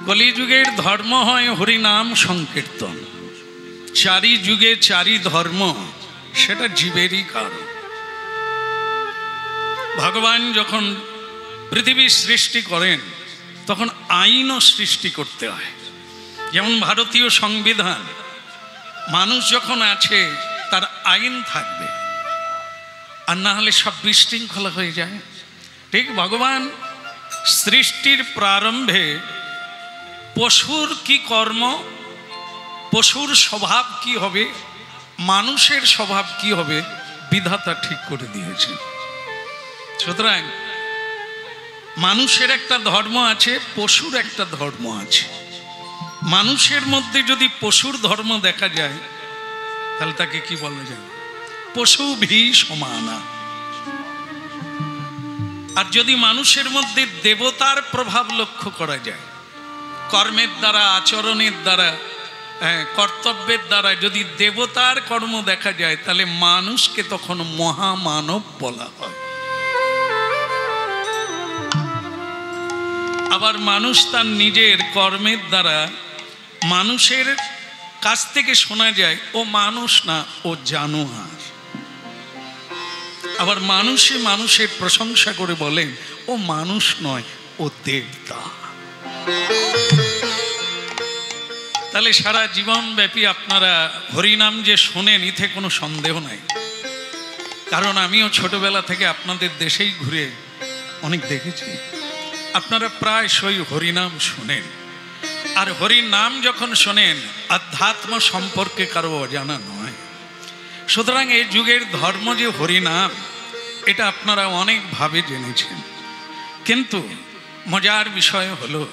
কলিযুগের ধর্ম হয় হরিনাম সংকীর্তন, চারি যুগে চারি ধর্ম, সেটা জীবেরই কারণ। ভগবান যখন পৃথিবী সৃষ্টি করেন তখন আইনও সৃষ্টি করতে হয়। যেমন ভারতীয় সংবিধান, মানুষ যখন আছে তার আইন থাকবে, আর না হলে সব বিশৃঙ্খলা হয়ে যায়। ঠিক ভগবান সৃষ্টির প্রারম্ভে পশুর কি কর্ম, পশুর স্বভাব কি হবে, মানুষের স্বভাব কি হবে, বিধাতা ঠিক করে দিয়েছেন। সুতরাং মানুষের একটা ধর্ম আছে, পশুর একটা ধর্ম আছে। মানুষের মধ্যে যদি পশুর ধর্ম দেখা যায় তাহলে তাকে কি বলা যায়? পশু ভি সমানা। আর যদি মানুষের মধ্যে দেবতার প্রভাব লক্ষ্য করা যায়, কর্মের দ্বারা, আচরণের দ্বারা, কর্তব্যের দ্বারা যদি দেবতার কর্ম দেখা যায়, তাহলে মানুষকে তখন মহামানব বলা হয়। আবার মানুষ তার নিজের কর্মের দ্বারা মানুষের কাছ থেকে শোনা যায় ও মানুষ না, ও জানোয়ার। আবার মানুষে মানুষের প্রশংসা করে বলেন ও মানুষ নয়, ও দেবতা। তাহলে সারা জীবন ব্যাপী আপনারা হরিনাম যে শোনেন, এতে কোনো সন্দেহ নাই। কারণ আমিও ছোটবেলা থেকে আপনাদের দেশেই ঘুরে অনেক দেখেছি, আপনারা প্রায়শই হরিনাম শোনেন। আর হরিনাম যখন শোনেন, আধ্যাত্ম সম্পর্কে কারো অজানা নয়। সুতরাং এই যুগের ধর্ম যে হরিনাম, এটা আপনারা অনেকভাবে জেনেছেন। কিন্তু মজার বিষয় হলো,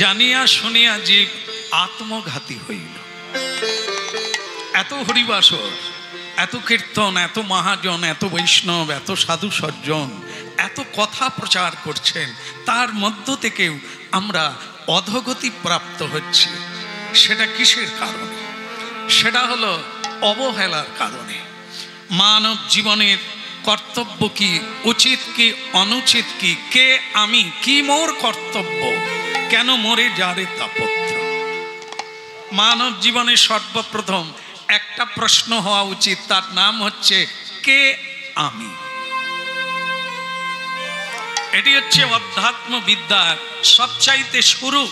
জানিয়া শুনিয়া জীব আত্মঘাতী হইল। এত হরিবাসর, এত কীর্তন, এত মহাজন, এত বৈষ্ণব, এত সাধু সজ্জন, এত কথা প্রচার করছেন, তার মধ্য থেকেও আমরা অধোগতি প্রাপ্ত হচ্ছি। সেটা কিসের কারণে? সেটা হলো অবহেলার কারণে। মানব জীবনের কর্তব্য কি, উচিত কি, অনুচিত কি, কে আমি, কি মোর কর্তব্য, কেন মোরে যারে তাপত্র। মানব জীবনে সর্বপ্রথম একটা প্রশ্ন হওয়া উচিত, তার নাম হচ্ছে কে আমি। এটি হচ্ছে অধ্যাত্ম বিদ্যার সবচাইতে শুরু।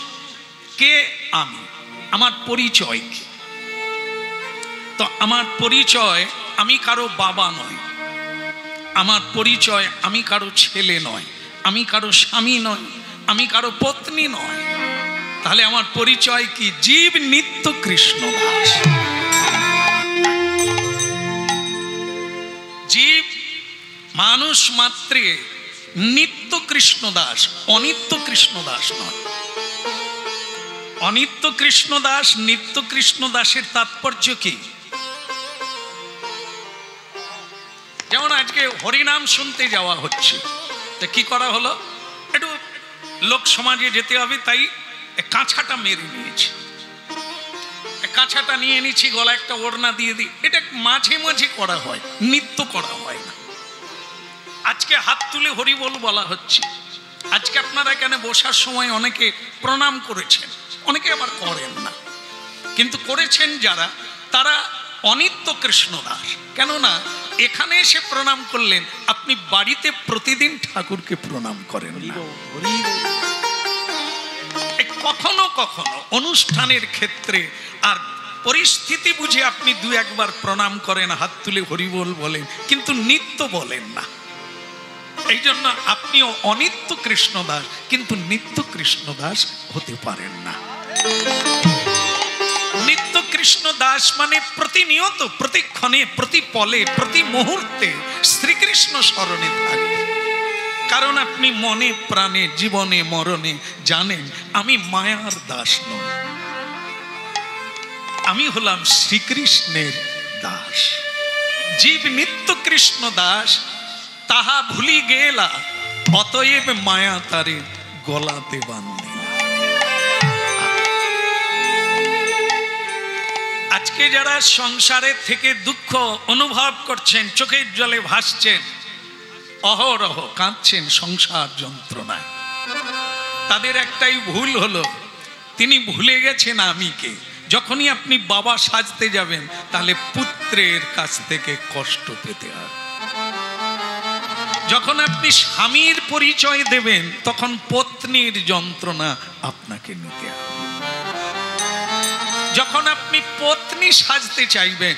কে আমি, আমার পরিচয় কি? তো আমার পরিচয়, আমি কারো বাবা নয়। আমার পরিচয়, আমি কারো ছেলে নয়, আমি কারো স্বামী নয়, আমি কারো পত্নী নয়। তাহলে আমার পরিচয় কি? জীব নিত্য কৃষ্ণ দাস। জীব মানুষ মাত্রে নিত্য কৃষ্ণ দাস, অনিত্য কৃষ্ণ দাস নয়। অনিত্য কৃষ্ণ দাস, নিত্য কৃষ্ণ দাসের তাৎপর্য কি? যেমন আজকে হরিনাম শুনতে যাওয়া হচ্ছে, তা কি করা হলো? একটু লোক সমাজে যেতে হবে, তাই কাঁছাটা মেরে নিয়েছি, কাঁছাটা নিয়ে নিচ্ছি, গলা একটা ওড়না দিয়ে দিই। এটা মাঝে মাঝে করা হয়, নিত্য করা হয় না। আজকে হাত তুলে হরি বল বলা হচ্ছে। আজকে আপনারা এখানে বসার সময় অনেকে প্রণাম করেছেন, অনেকে আবার করেন না, কিন্তু করেছেন যারা, তারা অনিত্য কৃষ্ণ দাস। কেননা এখানে এসে প্রণাম করলেন, আপনি বাড়িতে প্রতিদিন ঠাকুরকে প্রণাম করেন না। কখনো কখনো অনুষ্ঠানের ক্ষেত্রে আর পরিস্থিতি বুঝে আপনি দু একবার প্রণাম করেন, হাত তুলে হরিবোল বলেন, কিন্তু নিত্য বলেন না। এই জন্য আপনিও অনিত্য কৃষ্ণ দাস, কিন্তু নিত্য কৃষ্ণ দাস হতে পারেন না। নিত্য কৃষ্ণ দাস মানে প্রতিনিয়ত, প্রতিক্ষণে, প্রতি পলে, প্রতি মুহূর্তে শ্রীকৃষ্ণ স্মরণে থাকবে। কারণ আপনি মনে প্রাণে, জীবনে মরণে জানেন, আমি মায়ার দাস নই, আমি হলাম শ্রীকৃষ্ণের দাস। জীব নিত্য কৃষ্ণ দাস, তাহা ভুলি গেলা, অতএব মায়া তারে গলাতে বান্ধিলা। আজকে যারা সংসারের থেকে দুঃখ অনুভব করছেন, চোখের জলে ভাসছেন, অহরহ কাঁদছেন সংসার যন্ত্রণায়, তাদের একটাই ভুল হলো, তিনি ভুলে গেছেন আমি কে। যখনই আপনি বাবা সাজতে যাবেন তাহলে পুত্রের কাছ থেকে কষ্ট পেতে হবে। যখন আপনি স্বামীর পরিচয় দেবেন তখন পত্নীর যন্ত্রণা আপনাকে নিতে হবে। যখন আপনি পত্নী সাজতে চাইবেন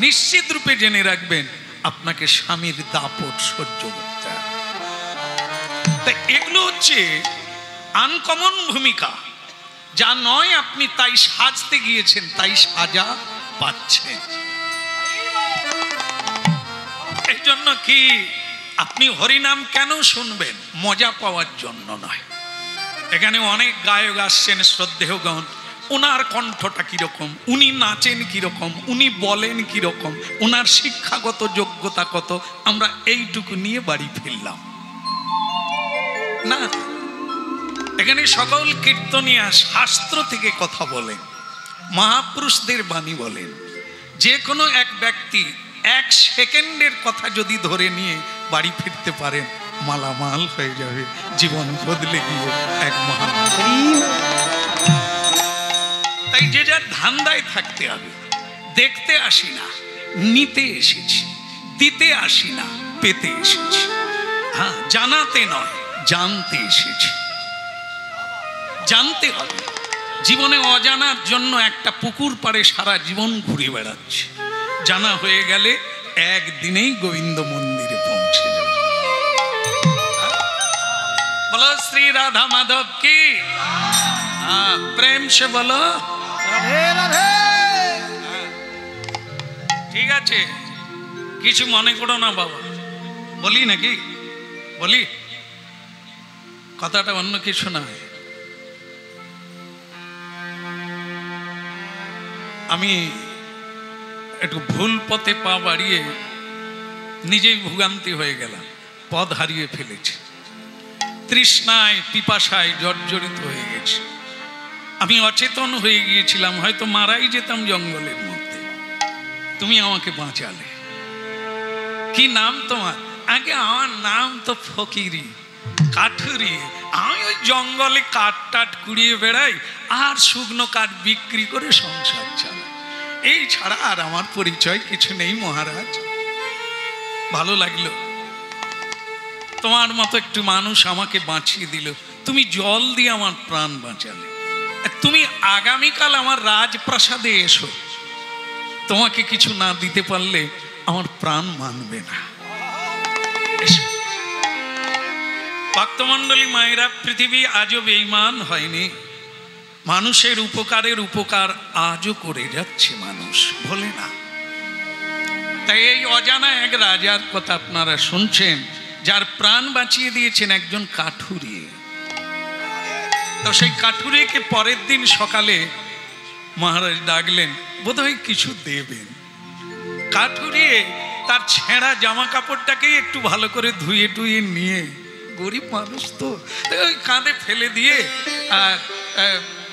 নিশ্চিত রূপে জেনে রাখবেন আপনাকে স্বামীর দাপট সহ্য করতে হবে। তাই এগুলো হচ্ছে আনকমন ভূমিকা, যা নয় আপনি তাই সাজতে গিয়েছেন, তাই সাজা পাচ্ছেন। এই জন্য কি আপনি হরিনাম কেন শুনবেন? মজা পাওয়ার জন্য নয়। এখানে অনেক গায়ক আসছেন শ্রদ্ধেয়গণ, ওনার কণ্ঠটা কিরকম, উনি নাচেন কিরকম, উনি বলেন কিরকম, ওনার শিক্ষাগত যোগ্যতা কত, আমরা এইটুকু নিয়ে বাড়ি ফিরলাম না। এখানে সকল কীর্তনিয়া শাস্ত্র থেকে কথা বলেন, মহাপুরুষদের বাণী বলেন। যে কোনো এক ব্যক্তি 1 সেকেন্ডের কথা যদি ধরে নিয়ে বাড়ি ফিরতে পারেন, মালামাল হয়ে যাবে, জীবন বদলে গিয়ে এক মহান। তাই যে যার ধান্দায় থাকতে হবে। দেখতে আসি না, নিতে এসেছি, দিতে আসি না, পেতে এসেছি। হ্যাঁ, জানাতে নয়, জানতে এসেছি। জানতে হবে। জীবনে অজানার জন্য একটা পুকুর পাড়ে সারা জীবন ঘুরে বেড়াচ্ছে। জানা হয়ে গেলে একদিনেই গোবিন্দ মন্দিরে পৌঁছে যাবে। বলো শ্রী রাধা মাধব কি। প্রেম সে বলো রাধে রাধে। ঠিক আছে, কিছু মনে করো না বাবা, বলি নাকি? বলি, কথাটা অন্য কিছু না। আমি একটু ভুল পথে পা বাড়িয়ে নিজেই ভোগান্তি হয়ে গেলাম, পথ হারিয়ে ফেলেছি, তৃষ্ণায় পিপাসায় জর্জরিত হয়ে গেছি। আমি অচেতন হয়ে গিয়েছিলাম, হয়তো মারাই যেতাম জঙ্গলের মধ্যে। তুমি আমাকে বাঁচালে। কি নাম তোমার? আগে আমার নাম তো ফকিরি, কাঠুরি। আমি ওই জঙ্গলে কাঠ টাট কুড়িয়ে বেড়াই আর শুকনো কাঠ বিক্রি করে সংসার চালাই। এই ছাড়া আর আমার পরিচয় কিছু নেই মহারাজ। ভালো লাগলো, তোমার মতো একটু মানুষ আমাকে বাঁচিয়ে দিল। তুমি জল দিয়ে আমার প্রাণ বাঁচালে। তুমি আগামীকাল আমার রাজপ্রাসাদে এসো, তোমাকে কিছু না দিতে পারলে আমার প্রাণ মানবে না। ভক্তমণ্ডলী মায়েরা, পৃথিবী আজও বেঈমান হয়নি। মানুষের উপকারের উপকার আজও করে যাচ্ছে, মানুষ ভোলে না। তাই এই অজানা এক রাজার কথা আপনারা শুনছেন, যার প্রাণ বাঁচিয়ে দিয়েছেন একজন কাঠুরি। তো সেই কাঠুরিকে পরের দিন সকালে মহারাজ ডাকলেন, বোধহয় কিছু দেবেন। কাঠুরি তার ছেঁড়া জামা কাপড়টাকেই একটু ভালো করে ধুয়ে টুয়ে নিয়ে, গরিব মানুষ তো, ওই কাঁধে ফেলে দিয়ে আর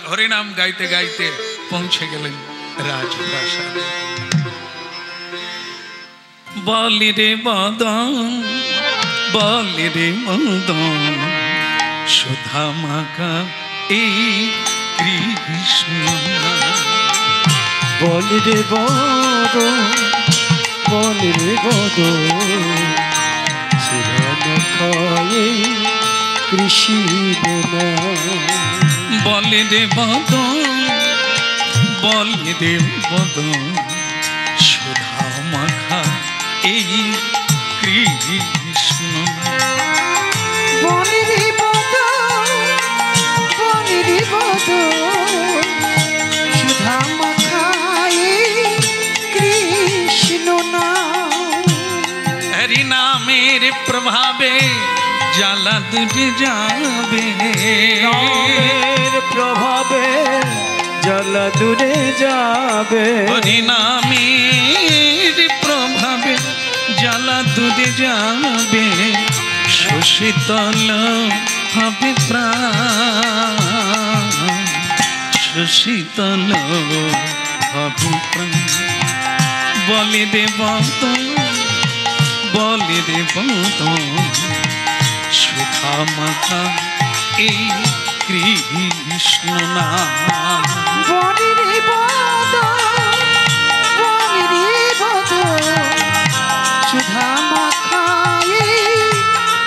হরিনাম গাইতে গাইতে পৌঁছে গেলেন রাজপ্রাসাদে। বলি রে মদন, বলি রে মদন, সুধা মাখা এই কৃষ্ণ। বলি রে বদন, বলি রে বদন, সুধা মাখা এই কৃষ্ণ। বলি রে বদন, বলি রে বদন, সুধা মাখা এই কৃষ্ণ। বলি রে বদন, বলি রে বদন, সুধা মাখা এই কৃষ্ণ নাম। হরি নামের প্রভাবে জ্বালা দুটে যাবে, নামের প্রভাবে জ্বালা দূরে যাবে। হরি নামের প্রভাবে জ্বালা দুটে যাবে, সুশীতল হবে প্রাণ, সুশীতল হবে প্রাণ। বলি রে বদন, বলি রে বদন, সুধা মাখা এই কৃষ্ণ। কৃষ্ণ নাম। বনিরি বদ সুধা মাখাই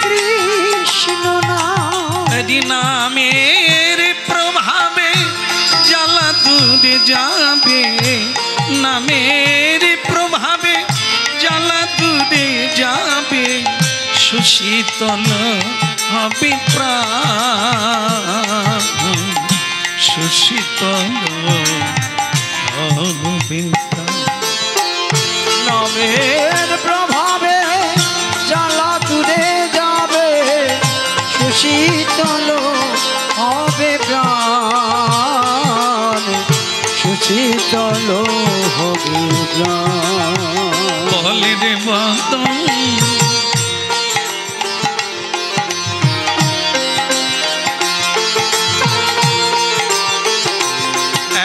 কৃষ্ণ নাম। হরি নামের প্রভাবে জ্বালা দূরে যাবে, নামের প্রভাবে জ্বালা দূরে যাবে, সুশীতল হবে প্রাণ, সুশীতল হবে প্রাণ। নামের প্রভাবে জ্বালা দূরে যাবে, সুশীতল হবে প্রাণ, সুশীতল হবে প্রাণ। বলে রে বদন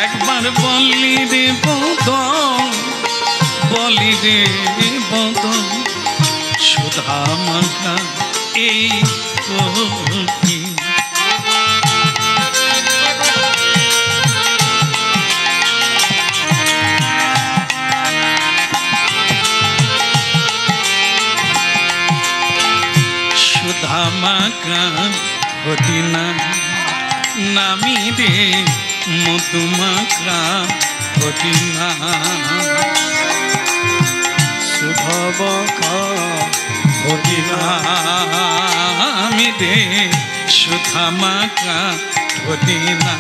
একবার বলি রে বদন, বলি রে বদন সুধা মাখা এই কোটি। সুধা মাখা ঘটি না নামি রে মধুমাখা ঘটি না। শুভমখা ঘটি না আমি রে সুধা মাখা ঘটি না।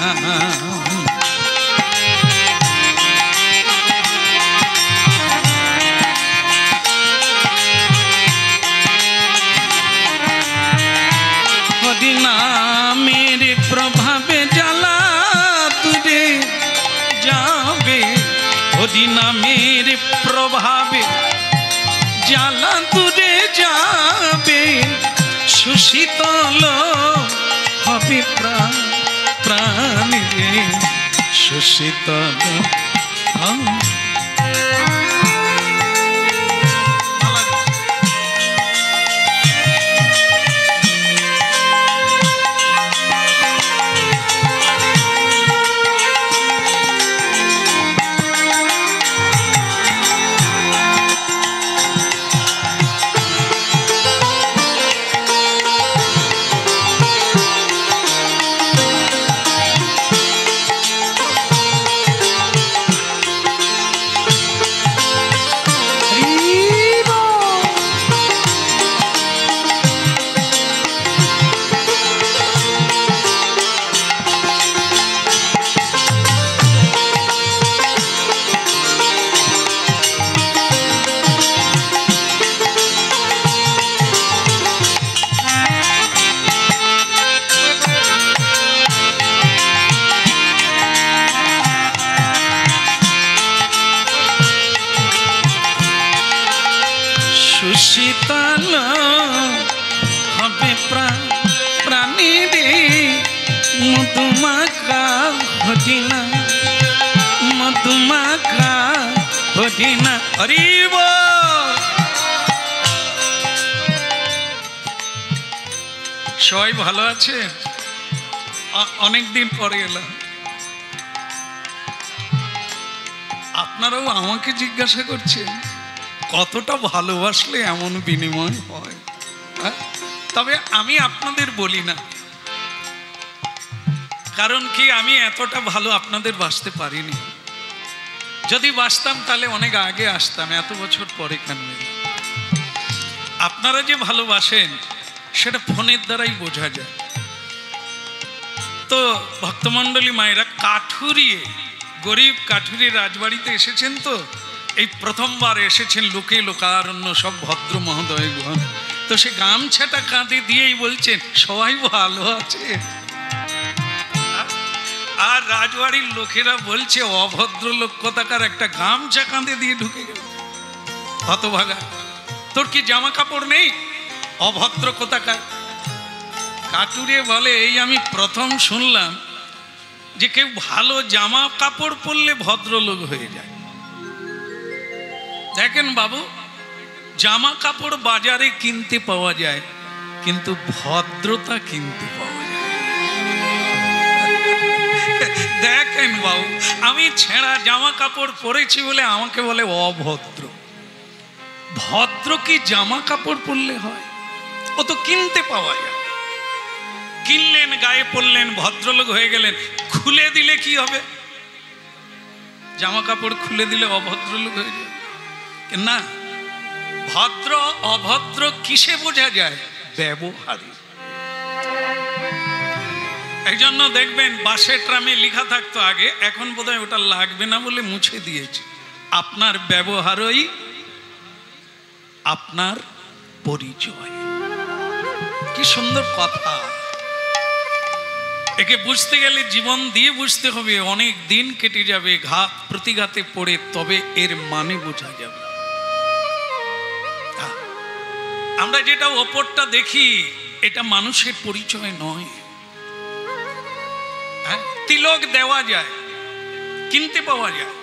হরি নামের প্রভাবে জ্বালা দূরে যাবে, হরি নামের প্রভাবে জ্বালা দূরে যাবে, সুশীতল হবে প্রাণ, প্রাণ রে সুশীতল হবে। সুশীতল হবে প্রাণী রে মধুমাখা ঘটি না, মধুমাখা ঘটি না। হরি বল। সবাই ভালো আছে? অনেকদিন পরে এলাম। আপনারাও আমাকে জিজ্ঞাসা করছেন কতটা ভালোবাসলে এমন বিনিময় হয়। তবে আমি আপনাদের বলি না, কারণ কি আমি এতটা ভালো আপনাদের বাসতে পারিনি। যদি বাসতাম তাহলে অনেক আগে আসতাম, এত বছর পরে কেন? আপনারা যে ভালোবাসেন সেটা ফোনের দ্বারাই বোঝা যায়। তো ভক্তমণ্ডলী মায়েরা কাঠুরিয়ে, গরিব কাঠুরি রাজবাড়িতে এসেছেন, তো এই প্রথমবার এসেছেন লোকে লোকারণ্য সব ভদ্র মহোদয়গণ। তো সে গামছাটা কাঁধে দিয়েই বলছেন সবাই ভালো আছে। আর রাজবাড়ির লোকেরা বলছে অভদ্র লোক কোথাকার, একটা গামছা কাঁধে দিয়ে ঢুকে গেল। হতভাগা, তোর কি জামা কাপড় নেই? অভদ্র কোথাকার। কাটুরিয়ে বলে এই আমি প্রথম শুনলাম যে কেউ ভালো জামা কাপড় পরলে ভদ্রলোক হয়ে যায়। দেখেন বাবু, জামা কাপড় বাজারে কিনতে পাওয়া যায়, কিন্তু ভদ্রতা কিনতে পাওয়া যায়। আমি ছেঁড়া জামা কাপড় পরেছি বলে আমাকে বলে অভদ্র। ভদ্র কি জামা কাপড় পরলে হয়? ও তো কিনতে পাওয়া যায়। কিনলেন, গায়ে পরলেন, ভদ্রলোক হয়ে গেলেন। খুলে দিলে কি হবে? জামা কাপড় খুলে দিলে অভদ্রলোক হয়ে যাবে না। ভদ্র অভদ্র কিসে বোঝা যায়? ব্যবহারে। এই জন্য দেখবেন বাসে ট্রামে লেখা থাকতো আগে, এখন বোধহয় ওটা লাগবে না বলে মুছে দিয়েছে, আপনার ব্যবহারই আপনার পরিচয়। কি সুন্দর কথা! একে বুঝতে গেলে জীবন দিয়ে বুঝতে হবে, অনেক দিন কেটে যাবে ঘাত প্রতিঘাতে পড়ে, তবে এর মানে বোঝা যাবে। আমরা যেটা ওপরটা দেখি এটা মানুষের পরিচয় নয়। তিলক দেওয়া যায়, কিনতে পাওয়া যায়,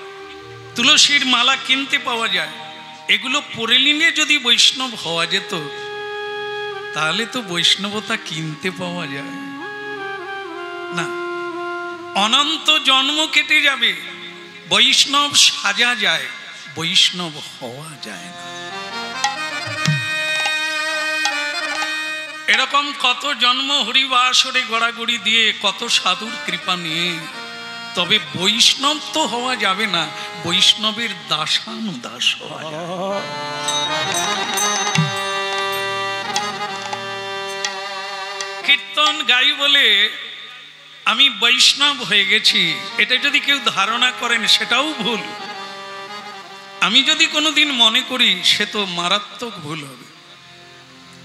তুলসীর মালা কিনতে পাওয়া যায়। এগুলো পরে নিলে যদি বৈষ্ণব হওয়া যেত তাহলে তো বৈষ্ণবতা কিনতে পাওয়া যায় না। অনন্ত জন্ম কেটে যাবে, বৈষ্ণব সাজা যায়, বৈষ্ণব হওয়া যায় না। এরকম কত জন্ম হরিবাসরে গড়াগড়ি দিয়ে, কত সাধুর কৃপা নিয়ে, তবে বৈষ্ণব তো হওয়া যাবে না, বৈষ্ণবের দাসানুদাস হওয়া যায়। কীর্তন গাই বলে আমি বৈষ্ণব হয়ে গেছি, এটা যদি কেউ ধারণা করেন সেটাও ভুল। আমি যদি কোনোদিন মনে করি সে তো মারাত্মক ভুল হবে।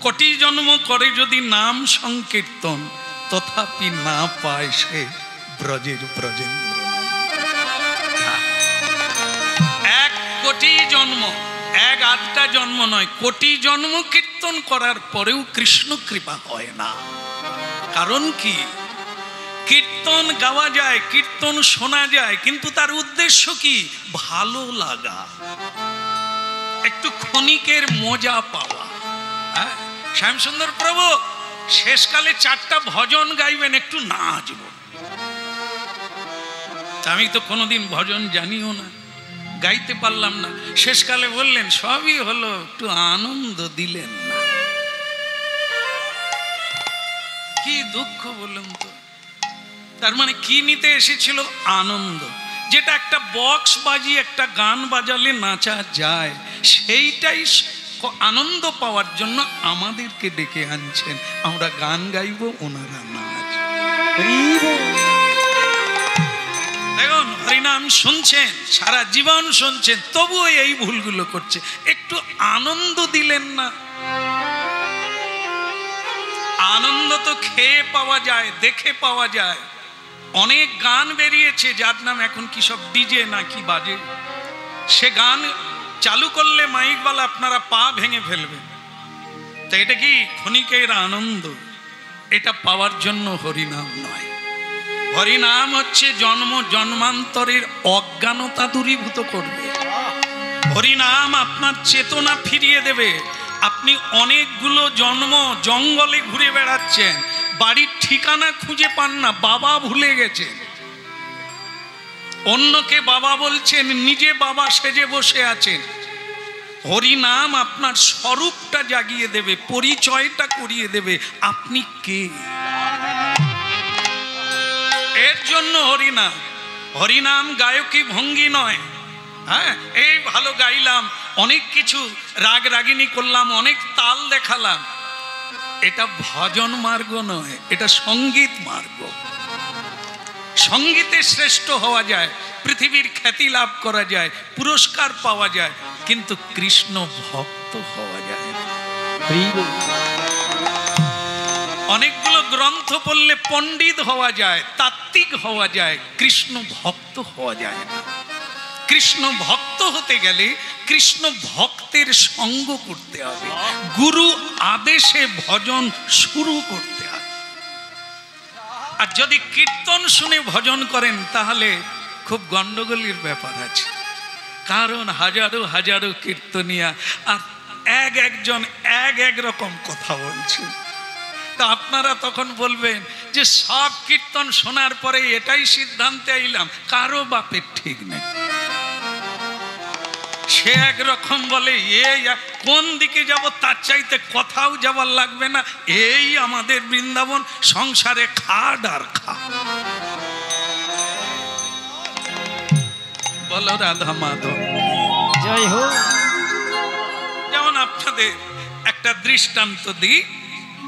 কোটি জন্ম করে যদি নাম সংকীর্তন, তথাপি না পায় সে ব্রজের ব্রজেন্দ্র। 1 কোটি জন্ম, 1-8টা জন্ম নয়, কোটি জন্ম কীর্তন করার পরেও কৃষ্ণ কৃপা হয় না। কারণ কি? কীর্তন গাওয়া যায়, কীর্তন শোনা যায়, কিন্তু তার উদ্দেশ্য কি? ভালো লাগা, একটু ক্ষণিকের মজা পাওয়া। শ্যামসুন্দর প্রভু শেষকালে 4টা ভজন গাইবেন, একটু নাচব। আমি তো কোনোদিন ভজন জানিও না, গাইতে পারলাম না। শেষকালে বললেন সবই হলো, একটু আনন্দ দিলেন না। কি দুঃখ বললেন তো। তার মানে কি নিতে এসেছিল? আনন্দ। যেটা একটা বক্স বাজিয়ে একটা গান বাজালে নাচা যায়, সেইটাই আনন্দ পাওয়ার জন্য আমাদেরকে ডেকে আনছেন। আমরা গান গাইব, ওনারা নাচ। দেখুন, হরিনাম শুনছেন, সারা জীবন শুনছেন, তবুও এই ভুলগুলো করছে। একটু আনন্দ দিলেন না। আনন্দ তো খেয়ে পাওয়া যায়, দেখে পাওয়া যায়। অনেক গান বেরিয়েছে যার নাম এখন কি সব ডিজে না কি বাজে, সে গান চালু করলে মাইকওয়ালা আপনারা পা ভেঙে ফেলবেন। তো এটা কি ক্ষণিকের আনন্দ? এটা পাওয়ার জন্য হরিনাম নয়। হরিনাম হচ্ছে জন্ম জন্মান্তরের অজ্ঞানতা দূরীভূত করবে। হরিনাম আপনার চেতনা ফিরিয়ে দেবে। আপনি অনেকগুলো জন্ম জঙ্গলে ঘুরে বেড়াচ্ছেন, বাড়ির ঠিকানা খুঁজে পান না, বাবা ভুলে গেছেন, অন্যকে বাবা বলছেন, নিজে বাবা সেজে বসে আছেন। হরিনাম আপনার স্বরূপটা জাগিয়ে দেবে, পরিচয়টা করিয়ে দেবে, আপনি কে। এর জন্য হরিনাম। হরিনাম গায়কী ভঙ্গি নয়। হ্যাঁ, এই ভালো গাইলাম, অনেক কিছু রাগ রাগিনী করলাম, অনেক তাল দেখালাম, এটা ভজন মার্গ নয়, এটা সঙ্গীত মার্গ। সঙ্গীতে শ্রেষ্ঠ হওয়া যায়, পৃথিবীর খ্যাতি লাভ করা যায়, পুরস্কার পাওয়া যায়, কিন্তু কৃষ্ণ ভক্ত হওয়া যায় না। অনেকগুলো গ্রন্থ পড়লে পণ্ডিত হওয়া যায়, তাত্ত্বিক হওয়া যায়, কৃষ্ণ ভক্ত হওয়া যায় না। কৃষ্ণ ভক্ত হতে গেলে কৃষ্ণ ভক্তের সঙ্গ করতে হবে, গুরু আদেশে ভজন শুরু করতে হবে। আর যদি কীর্তন শুনে ভজন করেন তাহলে খুব গন্ডগোলের ব্যাপার আছে। কারণ হাজারো হাজারো কীর্তনিয়া আর একজন এক রকম কথা বলছে। তা আপনারা তখন বলবেন যে সব কীর্তন শোনার পরে এটাই সিদ্ধান্তে আইলাম কারো বাপের ঠিক নেই। সে একরকম বলে কোন দিকে যাব তার চাইতে কোথাও যাবার লাগবে না, এই আমাদের বৃন্দাবন, সংসারে খাট আর খা। বলো রাধা মাধব জয় হোক। যেমন আপনাদের একটা দৃষ্টান্ত দিই,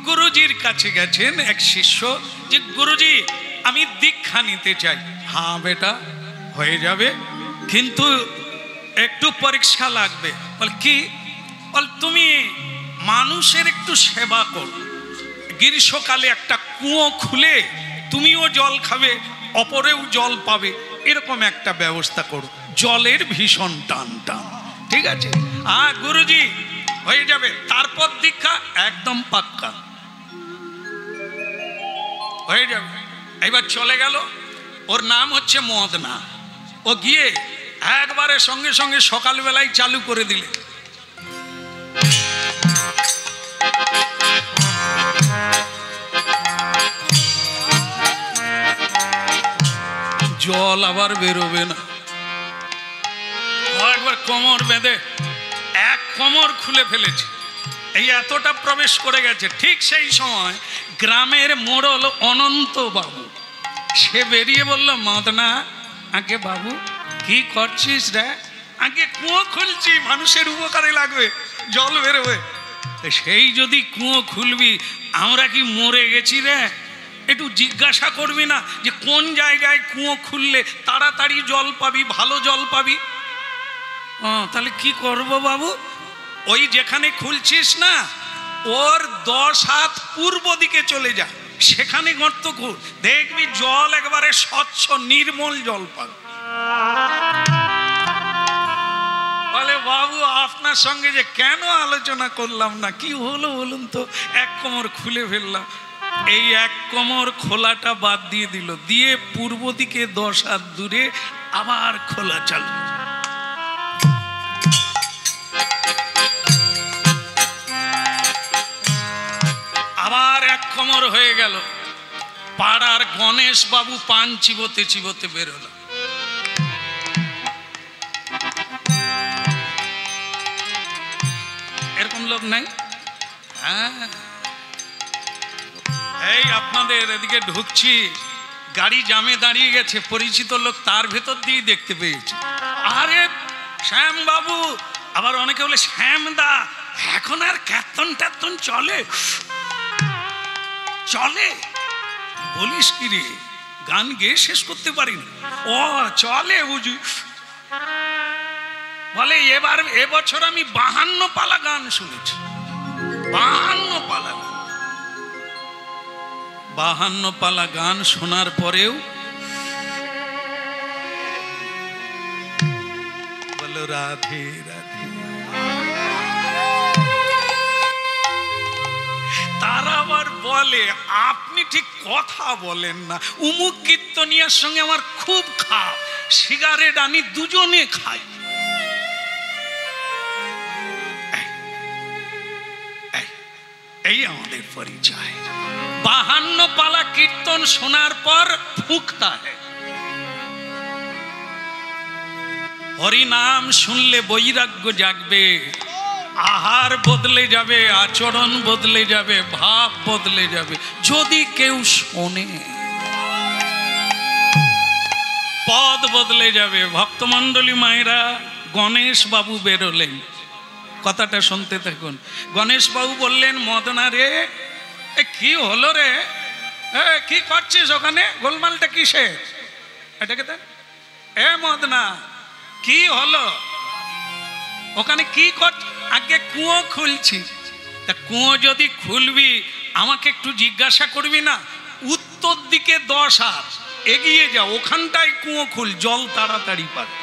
গুরুজির কাছে গেছেন এক শিষ্য, যে গুরুজি আমি দীক্ষা নিতে চাই। হ্যাঁ বেটা হয়ে যাবে, কিন্তু একটু পরীক্ষা লাগবে। বল কি? বল তুমি মানুষের একটু সেবা করো, গ্রীষ্মকালে একটা কুয়ো খুলে তুমিও জল খাবে, অপরেও জল পাবে, এরকম একটা ব্যবস্থা করো। জলের ভীষণ টান টান, ঠিক আছে? গুরুজি হয়ে যাবে। তারপর দীক্ষা একদম পাক্কা হয়ে যাবে। এবার চলে গেল, ওর নাম হচ্ছে মদনা। ও গিয়ে একবারে সঙ্গে সঙ্গে সকালবেলায় চালু করে দিলে। জল আবার বেরোবে না। একবার কোমর বেঁধে এক কোমর খুলে ফেলেছে, এই এতটা প্রবেশ করে গেছে। ঠিক সেই সময় গ্রামের মোড়ল অনন্ত বাবু সে বেরিয়ে বলল, মদনা আগে বাবু কি করছিস রে? আগে কুয়ো খুলছি, মানুষের উপকারে লাগবে, জল বেরোবে। সেই যদি কুয়ো খুলবি, আমরা কি মরে গেছি রে? একটু জিজ্ঞাসা করবি না যে কোন জায়গায় কুয়ো খুললে তাড়াতাড়ি জল পাবি, ভালো জল পাবি? তাহলে কি করব বাবু? ওই যেখানে খুলছিস না, ওর 10 হাত পূর্ব দিকে চলে যা, সেখানে গর্ত খুল, দেখবি জল একবারে স্বচ্ছ নির্মল জল পাবে। বলে বাবু আপনার সঙ্গে যে কেন আলোচনা করলাম না, কি হলো বলুন তো? এক কোমর খুলে ফেললাম। এই এক কোমর খোলাটা বাদ দিয়ে দিল, দিয়ে পূর্ব দিকে 10 হাত দূরে আবার খোলা চালু। আবার এক কোমর হয়ে গেল। পাড়ার গণেশ বাবু পান চিবোতে চিবোতে বেরোলো। এরকম লোক নাই? হ্যাঁ, এই আপনাদের এদিকে ঢুকছি, গাড়ি জামে দাঁড়িয়ে গেছে, পরিচিত লোক, তার ভেতর দিয়ে দেখতে পেয়েছি, আরে শ্যাম বাবু। আবার অনেকে বলে শ্যামদা, এখন আর কীর্তন ট্যার্তন চলে? চলে বলিস কি রে? গান গেয়ে শেষ করতে পারি না। ও চলে বুঝি। বলে এবছর আমি 52 পালা গান শুনেছি। 52 পালা গান, 52 পালা গান শোনার পরেও বলো রাধে রাধে। তারা আবার বলে আপনি ঠিক কথা বলেন না, উমুক কীর্তনিয়ার সঙ্গে আমার খুব খাপ, সিগারেট আনি দুজনে খাই। এই আমাদের পরিচয়। 52 পালা কীর্তন শোনার পর ফুঁকতা है। হরি নাম শুনলে বৈরাগ্য জাগবে, আহার বদলে যাবে, আচরণ বদলে যাবে, ভাব বদলে যাবে যদি কেউ শোনে। পদ বদলে যাবে। ভক্তমণ্ডলী মায়েরা, গণেশ বাবু বেরোলেন, কথাটা শুনতে থাকুন। গণেশ বাবু বললেন, মদনা রে, কি হলো রে? কি করছিস ওখানে? গোলমালটা কিসের? এটাকে দেন। মদনা কি হলো ওখানে? কি কর? আগে কুয়ো খুলছি। তা কুয়ো যদি খুলবি আমাকে একটু জিজ্ঞাসা করবি না? উত্তর দিকে 10 হাত এগিয়ে যা, ওখানটায় কুয়ো খুল, জল তাড়াতাড়ি পাবে।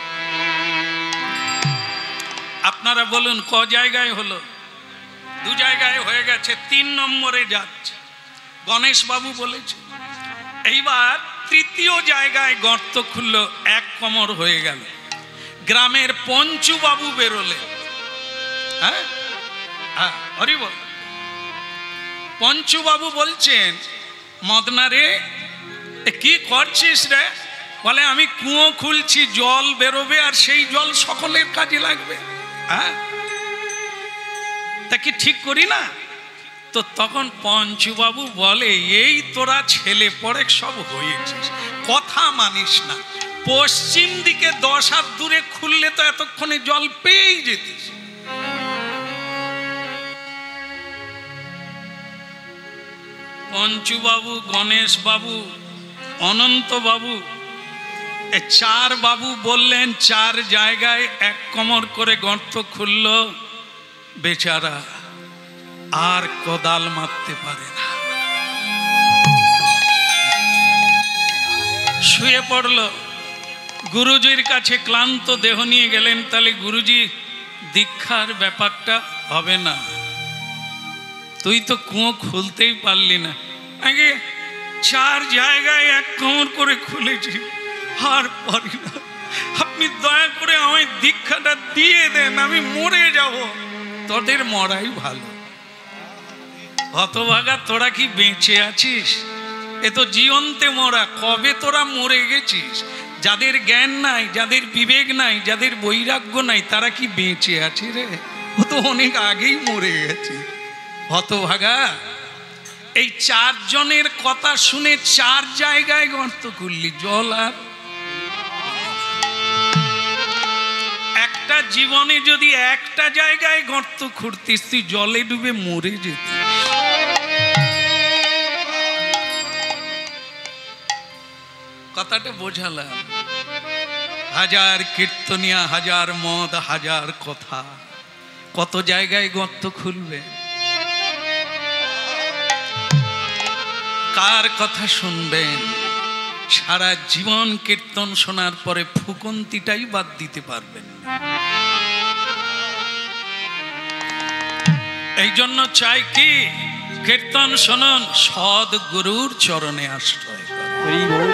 আপনারা বলুন ক জায়গায় হলো? 2 জায়গায় হয়ে গেছে, 3 নম্বরে যাচ্ছে। গণেশ বাবু বলেছে। এইবার 3য় জায়গায় গর্ত খুললো, 1 কোমর হয়ে গেল। গ্রামের পঞ্চু বাবু বেরোলে। হ্যাঁ হরি বল। পঞ্চুবাবু বলছেন, মদনা রে কি করছিস রে? বলে আমি কুয়ো খুলছি, জল বেরোবে আর সেই জল সকলের কাজে লাগবে। হ্যাঁ, তা কি ঠিক করি না? তো তখন পঞ্চুবাবু বলে, এই তোরা ছেলে পড়ে সব হয়েছিস, কথা মানিস না। পশ্চিম দিকে 10 হাত দূরে খুললে তো এতক্ষণে জল পেয়েই যেতিস। পঞ্চুবাবু, গণেশ বাবু, অনন্ত বাবু, 4 বাবু বললেন 4 জায়গায় 1 কোমর করে গর্ত খুলল। বেচারা আর কোদাল মারতে পারে না, শুয়ে পড়ল। গুরুজির কাছে ক্লান্ত দেহ নিয়ে গেলেন। তাহলে গুরুজি, দীক্ষার ব্যাপারটা হবে না, তুই তো কুয়ো খুলতেই পারলি না। আগে 4 জায়গায় 1 কোমর করে খুলেছি, আর পারি না, আপনি দয়া করে আমায় দীক্ষাটা দিয়ে দেন, আমি মরে যাব। তোদের মরাই ভালো। হতভাগা, তোরা কি বেঁচে আছিস? এ তো জীবন্তে মরা। কবে তোরা মরে গেছিস? যাদের জ্ঞান নাই, যাদের বিবেক নাই, যাদের বৈরাগ্য নাই, তারা কি বেঁচে আছে রে? ও তো অনেক আগেই মরে গেছে। হতভাগা, এই 4 জনের কথা শুনে 4 জায়গায় গর্ত খুললি, জল আর একটা জীবনে যদি একটা জায়গায় গর্ত খুঁড়তিস, তুই জলে ডুবে মরে যেতিস। কথাটা বোঝালাম। 1000 কীর্তনিয়া, 1000 মদ, 1000 কথা, কত জায়গায় গর্ত খুলবে? কার কথা শুনবেন? সারা জীবন কীর্তন শোনার পরে ফুকন্তিটাই বাদ দিতে পারবেন। এই জন্য চাই কি, কীর্তন শুনুন, সদ গুরুর চরণে আশ্রয় করুন।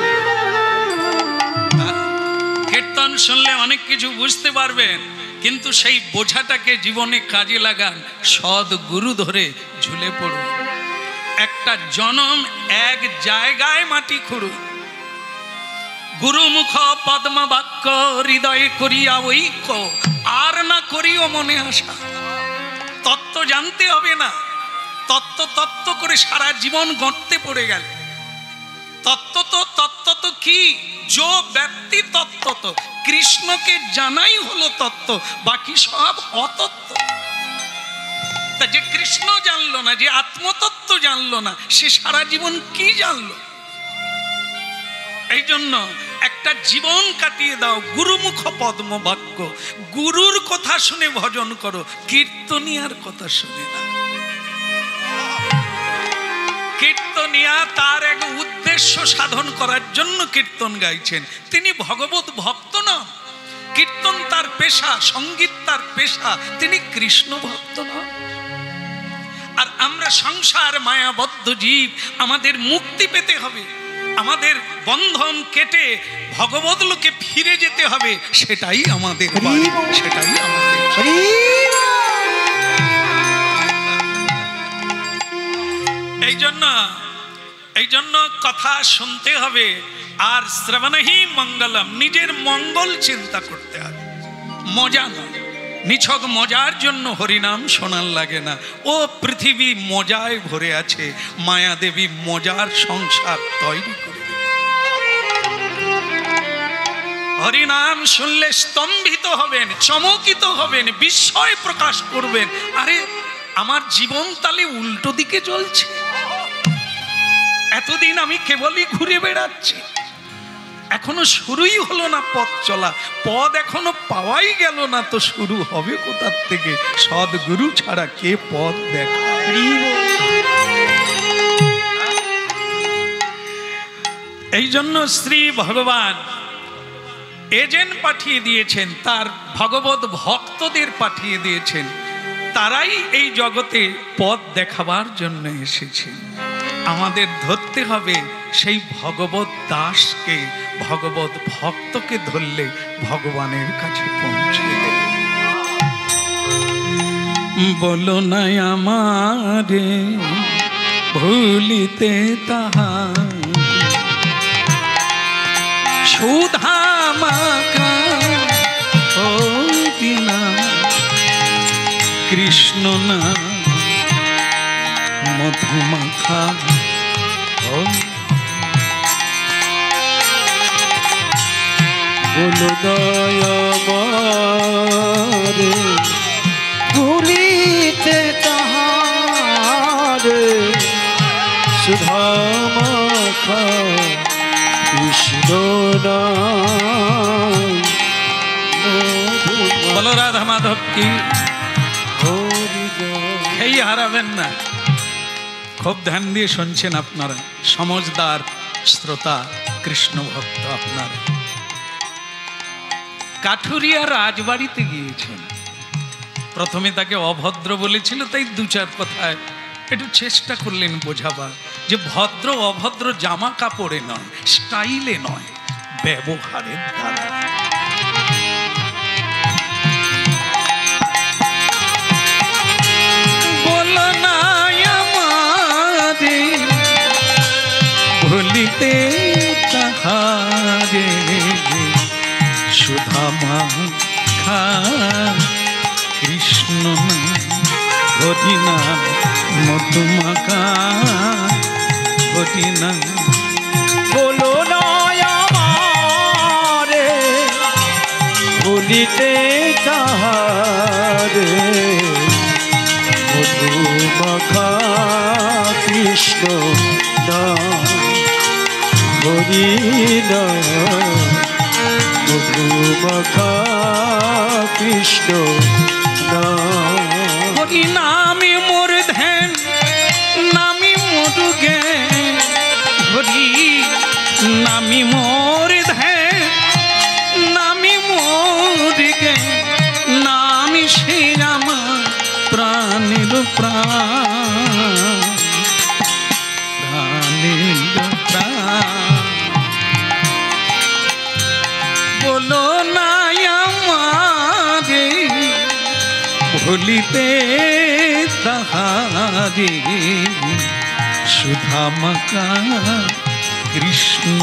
কীর্তন শুনলে অনেক কিছু বুঝতে পারবেন, কিন্তু সেই বোঝাটাকে জীবনে কাজে লাগান। সদ গুরু ধরে ঝুলে পড়ুন। একটা জনম 1 জায়গায় মাটি খুঁড়ুন। গুরুমুখ পদ্ম বাক্য হৃদয়ে করিয়া ঐক্য, আর না করিও মনে আশা। তত্ত্ব জানতে হবে না, তত্ত্ব করে সারা জীবন গর্তে পড়ে গেল। তত্ত্ব তো কি? जो ব্যক্তি তত্ত্ব, তো কৃষ্ণকে জানাই হলো তত্ত্ব, বাকি সব অতত্ত্ব। তা যে কৃষ্ণ জানলো না, যে আত্মতত্ত্ব জানলো না, সে সারা জীবন কি জানলো? এই জন্য একটা জীবন কাটিয়ে দাও গুরুমুখ পদ্ম বাক্য, গুরুর কথা শুনে ভজন করো, কীর্তনিয়ার কথা শুনে না। কীর্তনিয়া তার এক উদ্দেশ্য সাধন করার জন্য কীর্তন গাইছেন, তিনি ভগবত ভক্ত নন। কীর্তন তার পেশা, সঙ্গীত তার পেশা, তিনি কৃষ্ণ ভক্ত নন। আর আমরা সংসার মায়াবদ্ধ জীব, আমাদের মুক্তি পেতে হবে, আমাদের বন্ধন কেটে ভগবত লোকে ফিরে যেতে হবে। সেটাই আমাদের বাড়ি, সেটাই আমাদের। এই জন্য কথা শুনতে হবে। আর শ্রবণহি মঙ্গলম, নিজের মঙ্গল চিন্তা করতে হবে, মজা নয়। নিছক মজার জন্য হরিনাম শোনার লাগে না। ও পৃথিবী মজায় ভরে আছে, মায়াদেবী মজার সংসার তৈরি করে। হরিনাম শুনলে স্তম্ভিত হবেন, চমকিত হবেন, বিস্ময় প্রকাশ করবেন। আরে আমার জীবন তাহলে উল্টো দিকে চলছে। এতদিন আমি কেবলই ঘুরে বেড়াচ্ছি, এখনো শুরুই হলো না পথ চলা। পদ এখনো পাওয়াই গেল না, তো শুরু হবে কোথার থেকে? সদ্গুরু ছাড়া কে পথ দেখায়? এই জন্য শ্রী ভগবান এজেন্ট পাঠিয়ে দিয়েছেন, তার ভগবত ভক্তদের পাঠিয়ে দিয়েছেন। তারাই এই জগতে পথ দেখাবার জন্য এসেছেন। আমাদের ধরতে হবে সেই ভগবত দাসকে, ভগবত ভক্তকে ধরলে ভগবানের কাছে পৌঁছে দেবে। বলো না আমারে ভুলিতে তাহার সুধা মাখা দিনা কৃষ্ণ না মধুমাখা বলো দয়ামরে ভুলিতে তাহারে সুধা মাখা কৃষ্ণ নাম বলো রাধা মাধব কি খেয়ে হারাবেন না। খুব ধ্যান দিয়ে শুনছেন আপনারা, সমজদার শ্রোতা কৃষ্ণ ভক্ত আপনারা। কাঠুরিয়া রাজবাড়িতে গিয়েছেন, প্রথমে তাকে অভদ্র বলেছিল, তাই দু চার কথায় একটু চেষ্টা করলেন বোঝাবার যে ভদ্র অভদ্র জামা কাপড়ে নয়, স্টাইলে নয়, ব্যবহারের দ্বারা। বলো না আমারে ভুলিতে তাহারে সুধা মাখা কৃষ্ণ হরিনা মধুমাখা হরিনা। বলো নয়ামারে ভুলিতে তাহারে মধুমাখা কৃষ্ণ নাম হরিনা মধুমাখা কৃষ্ণ নাম। হরি নামে মোর ধ্যান নামি মোর জ্ঞান, হরি নামি মোর ধ্যান নামি মোর জ্ঞান, নামি সে আমার প্রাণের প্রাণ, প্রাণের প্রাণ। বলো না আমারে ভুলিতে তাহারে সুধা মাখা কৃষ্ণ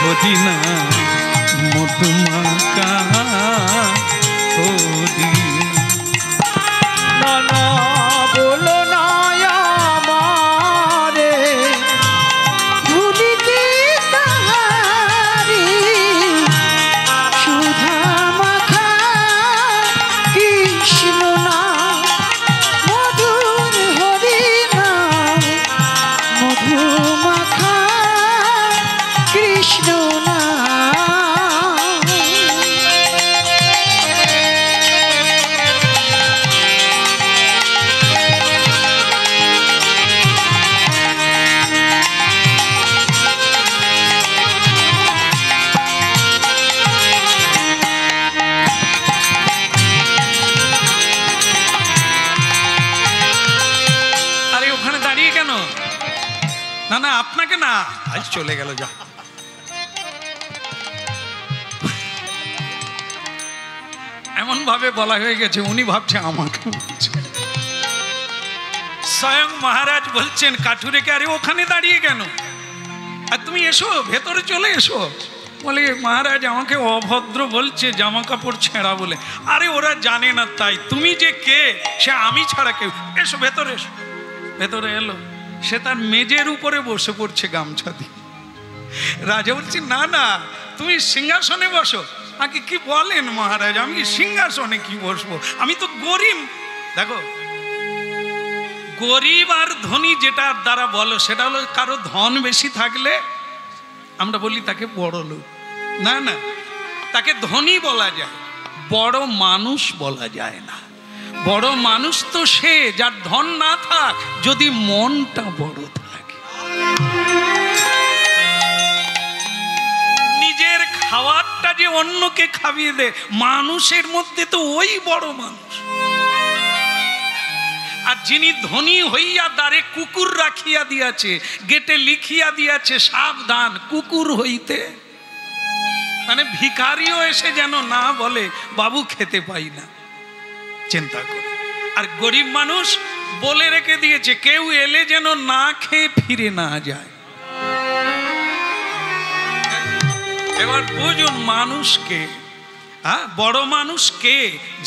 হরিনা মধুমাখা হরি। নানা বলো নয়ামারে ভুলিতে তাহারে সুধা মাখা কৃষ্ণ নাম মধুর হরিনা মধুমাখা কৃষ্ণ নাম। আরে ওখানে দাঁড়িয়ে কেন? না না আপনাকে না, আজ চলে গেল যা। এমন ভাবে বলা হয়ে গেছে উনি ভাবছে আমাকে বলছে। স্বয়ং মহারাজ বলছেন কাঠুরেকে, আরে ওখানে দাঁড়িয়ে কেন, আর তুমি এসো ভেতরে চলে এসো। বলে মহারাজ আমাকে অভদ্র বলছে জামা কাপড় ছেঁড়া বলে। আরে ওরা জানে না তাই, তুমি যে কে সে আমি ছাড়া কেউ, এসো ভেতরে এসো। ভেতরে এলো, সে তার মেজের উপরে বসে পড়ছে গামছা দিয়ে। রাজা বলছে না না তুমি সিংহাসনে বসো। আগে কি বলেন মহারাজ, আমি সিংহাসনে কি বসবো, আমি তো গরিব। দেখো গরিব আর ধনী যেটার দ্বারা বলো সেটা হলো কারো ধন বেশি থাকলে আমরা বলি তাকে বড় লোক, না না তাকে ধনী বলা যায়, বড় মানুষ বলা যায় না। বড় মানুষ তো সে যার ধন না থাক যদি মনটা বড় থাকে। নিজের খাওয়ারটা যে অন্যকে খাইয়ে দে, মানুষের মধ্যে তো ওই বড় মানুষ। আর যিনি ধনী হইয়া দ্বারে কুকুর রাখিয়া দিয়াছে, গেটে লিখিয়া দিয়াছে সাবধান কুকুর হইতে, মানে ভিখারিও এসে যেন না বলে বাবু খেতে পাই না, চিন্তা করে। আর গরিব মানুষ বলে রেখে দিয়েছে কেউ এলে যেন না খেয়ে ফিরে না যায়। এবার বুঝুন মানুষকে, বড় মানুষ কে?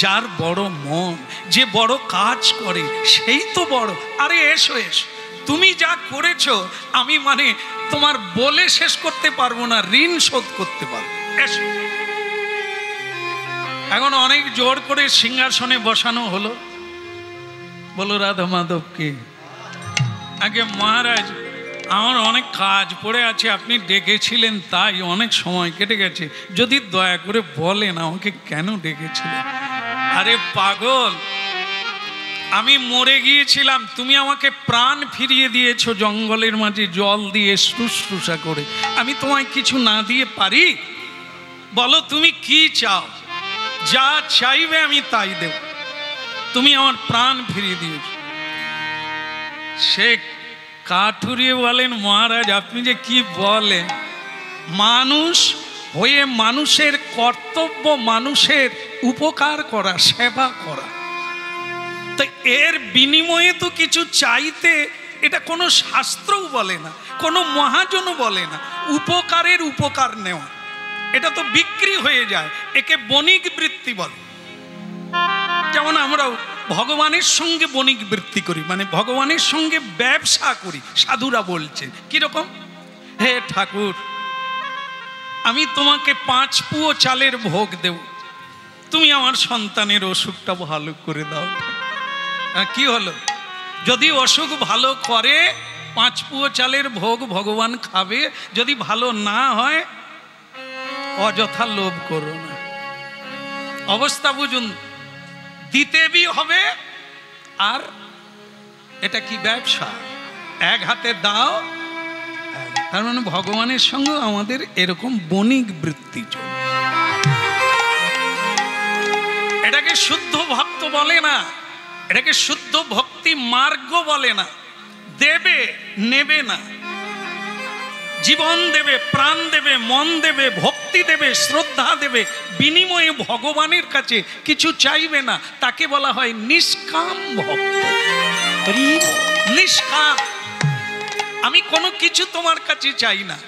যার বড় মন, যে বড় কাজ করে সেই তো বড়। আরে এসো এসো, তুমি যা করেছো আমি মানে তোমার বলে শেষ করতে পারবো না, ঋণ শোধ করতে পারবো। এসো। এখন অনেক জোর করে সিংহাসনে বসানো হলো। বলো রাধা মাধবকে। আগে মহারাজ আমার অনেক কাজ পড়ে আছে, আপনি ডেকেছিলেন তাই অনেক সময় কেটে গেছে, যদি দয়া করে বলেন আমাকে কেন ডেকেছিলেন। আরে পাগল, আমি মরে গিয়েছিলাম, তুমি আমাকে প্রাণ ফিরিয়ে দিয়েছো জঙ্গলের মাঝে জল দিয়ে শুশ্রূষা করে, আমি তোমায় কিছু না দিয়ে পারি? বলো তুমি কি চাও, যা চাইবে আমি তাই দেব। তুমি আমার প্রাণ ফিরিয়ে দিয়েছো। সে কাঠুরিয়ে বলেন মহারাজ আপনি যে কি বলেন, মানুষ হয়ে মানুষের কর্তব্য মানুষের উপকার করা, সেবা করা, তো এর বিনিময়ে তো কিছু চাইতে এটা কোনো শাস্ত্রও বলে না, কোনো মহাজনও বলে না। উপকারের উপকার নেওয়া এটা তো বিক্রি হয়ে যায়, একে বণিক বৃত্তি বলে। যেমন আমরাও ভগবানের সঙ্গে বণিক বৃত্তি করি, মানে ভগবানের সঙ্গে ব্যবসা করি। সাধুরা বলছে কিরকম, হে ঠাকুর আমি তোমাকে 5 পুয়ো চালের ভোগ দেব, তুমি আমার সন্তানের অসুখটা ভালো করে দাও। কি হলো, যদি অসুখ ভালো করে 5 পুয়ো চালের ভোগ ভগবান খাবে, যদি ভালো না হয় অযথা লোভ করো না। অবস্থা বুঝুন, দিতেই হবে। আর এটা কি ব্যবসা, এক হাতে দাও, তার মানে ভগবানের সঙ্গে আমাদের এরকম বণিক বৃত্তি চলে। এটাকে শুদ্ধ ভক্ত বলে না, এটাকে শুদ্ধ ভক্তি মার্গ বলে না। দেবে নেবে না, জীবন দেবে, প্রাণ দেবে, মন দেবে, ভক্তি দেবে, শ্রদ্ধা দেবে, বিনিময়ে ভগবানের কাছে কিছু চাইবে না, তাকে বলা হয় নিষ্কাম ভক্ত। নিষ্কাম, আমি কোনো কিছু তোমার কাছে চাই না,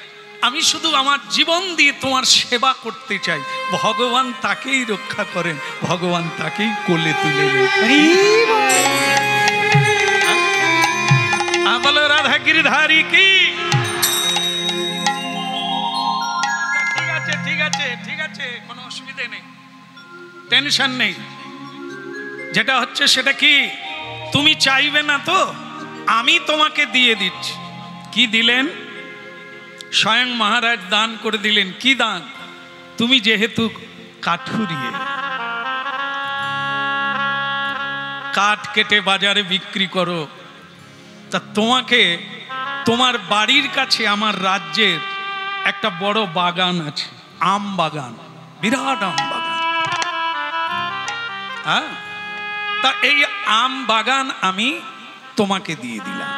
আমি শুধু আমার জীবন দিয়ে তোমার সেবা করতে চাই। ভগবান তাকেই রক্ষা করেন, ভগবান তাকেই কোলে তুলে নেন। বলো রাধা গিরিধারী কি। ঠিক আছে, কোনো অসুবিধা নেই, টেনশন নেই। যেটা হচ্ছে সেটা কি, তুমি চাইবে না তো আমি তোমাকে দিয়ে দিচ্ছি। কি দিলেন? স্বয়ং মহারাজ দান করে দিলেন। কি দান? তুমি যেহেতু কাঠুরিয়ে, কাঠ কেটে বাজারে বিক্রি করো, তা তোমাকে তোমার বাড়ির কাছে আমার রাজ্যের একটা বড় বাগান আছে, আম বাগান, বিরাট আম বাগান। হ্যাঁ, তা এই আম বাগান আমি তোমাকে দিয়ে দিলাম।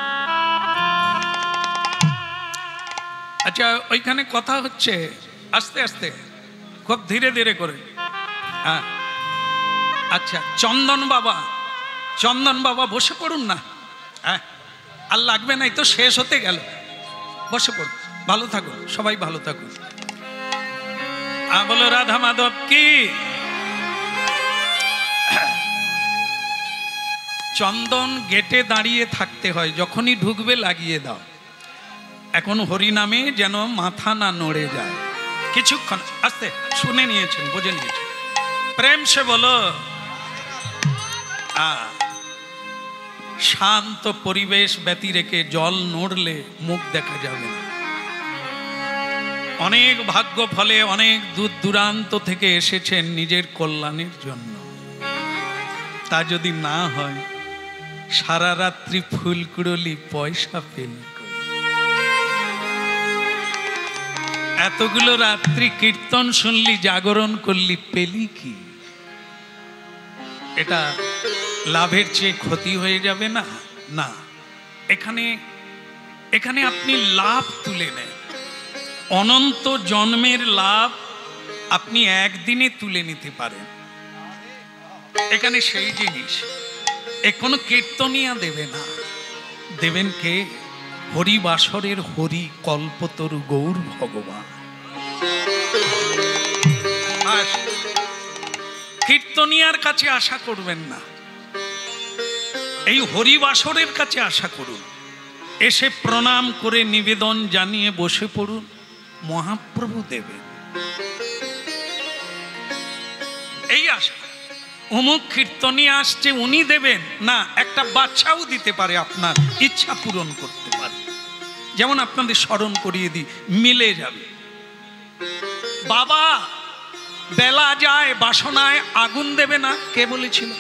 আচ্ছা, ওইখানে কথা হচ্ছে আস্তে আস্তে, খুব ধীরে ধীরে করে। হ্যাঁ, আচ্ছা চন্দন বাবা বসে পড়ুন না। হ্যাঁ, আর লাগবে না, এই তো শেষ হতে গেল, বসে পড়ুন, ভালো থাকুন, সবাই ভালো থাকুন। বলো রাধা মাধব কি। চন্দন গেটে দাঁড়িয়ে থাকতে হয়, যখনই ঢুকবে লাগিয়ে দাও। এখন হরিনামে যেন মাথা না নড়ে যায়, কিছুক্ষণ আস্তে শুনে নিয়েছেন, বুঝে নিয়েছেন, প্রেম সে বলো। শান্ত পরিবেশ ব্যতি রেখে জল নড়লে মুখ দেখা যাবে না। অনেক ভাগ্য ফলে অনেক দূর দূরান্ত থেকে এসেছেন নিজের কল্যাণের জন্য, তা যদি না হয় সারা রাত্রি ফুল কুড়লি পয়সা পেল। এতগুলো রাত্রি কীর্তন শুনলি, জাগরণ করলি, পেলি কি? এটা লাভের চেয়ে ক্ষতি হয়ে যাবে না? না, এখানে আপনি লাভ তুলে নেন, অনন্ত জন্মের লাভ আপনি একদিনে তুলে নিতে পারেন। এখানে সেই জিনিস, এ কোনো কীর্তনিয়া দেবে না, দেবেন কে? হরিবাসরের হরি কল্পতরু গৌর ভগবান। কীর্তনিয়ার কাছে আশা করবেন না, এই হরিবাসরের কাছে আশা করুন। এসে প্রণাম করে নিবেদন জানিয়ে বসে পড়ুন, মহাপ্রভু দেবেন। এই আশা। অমুক কীর্তনিয়া আসছে উনি দেবেন না, একটা বাচ্চাও দিতে পারে, আপনার ইচ্ছা পূরণ করতে পারে। যেমন আপনাদের স্মরণ করিয়ে দিই, মিলে যাবে। বাবা বেলা যায় বাসনায় আগুন দেবে না, কে বলেছিল?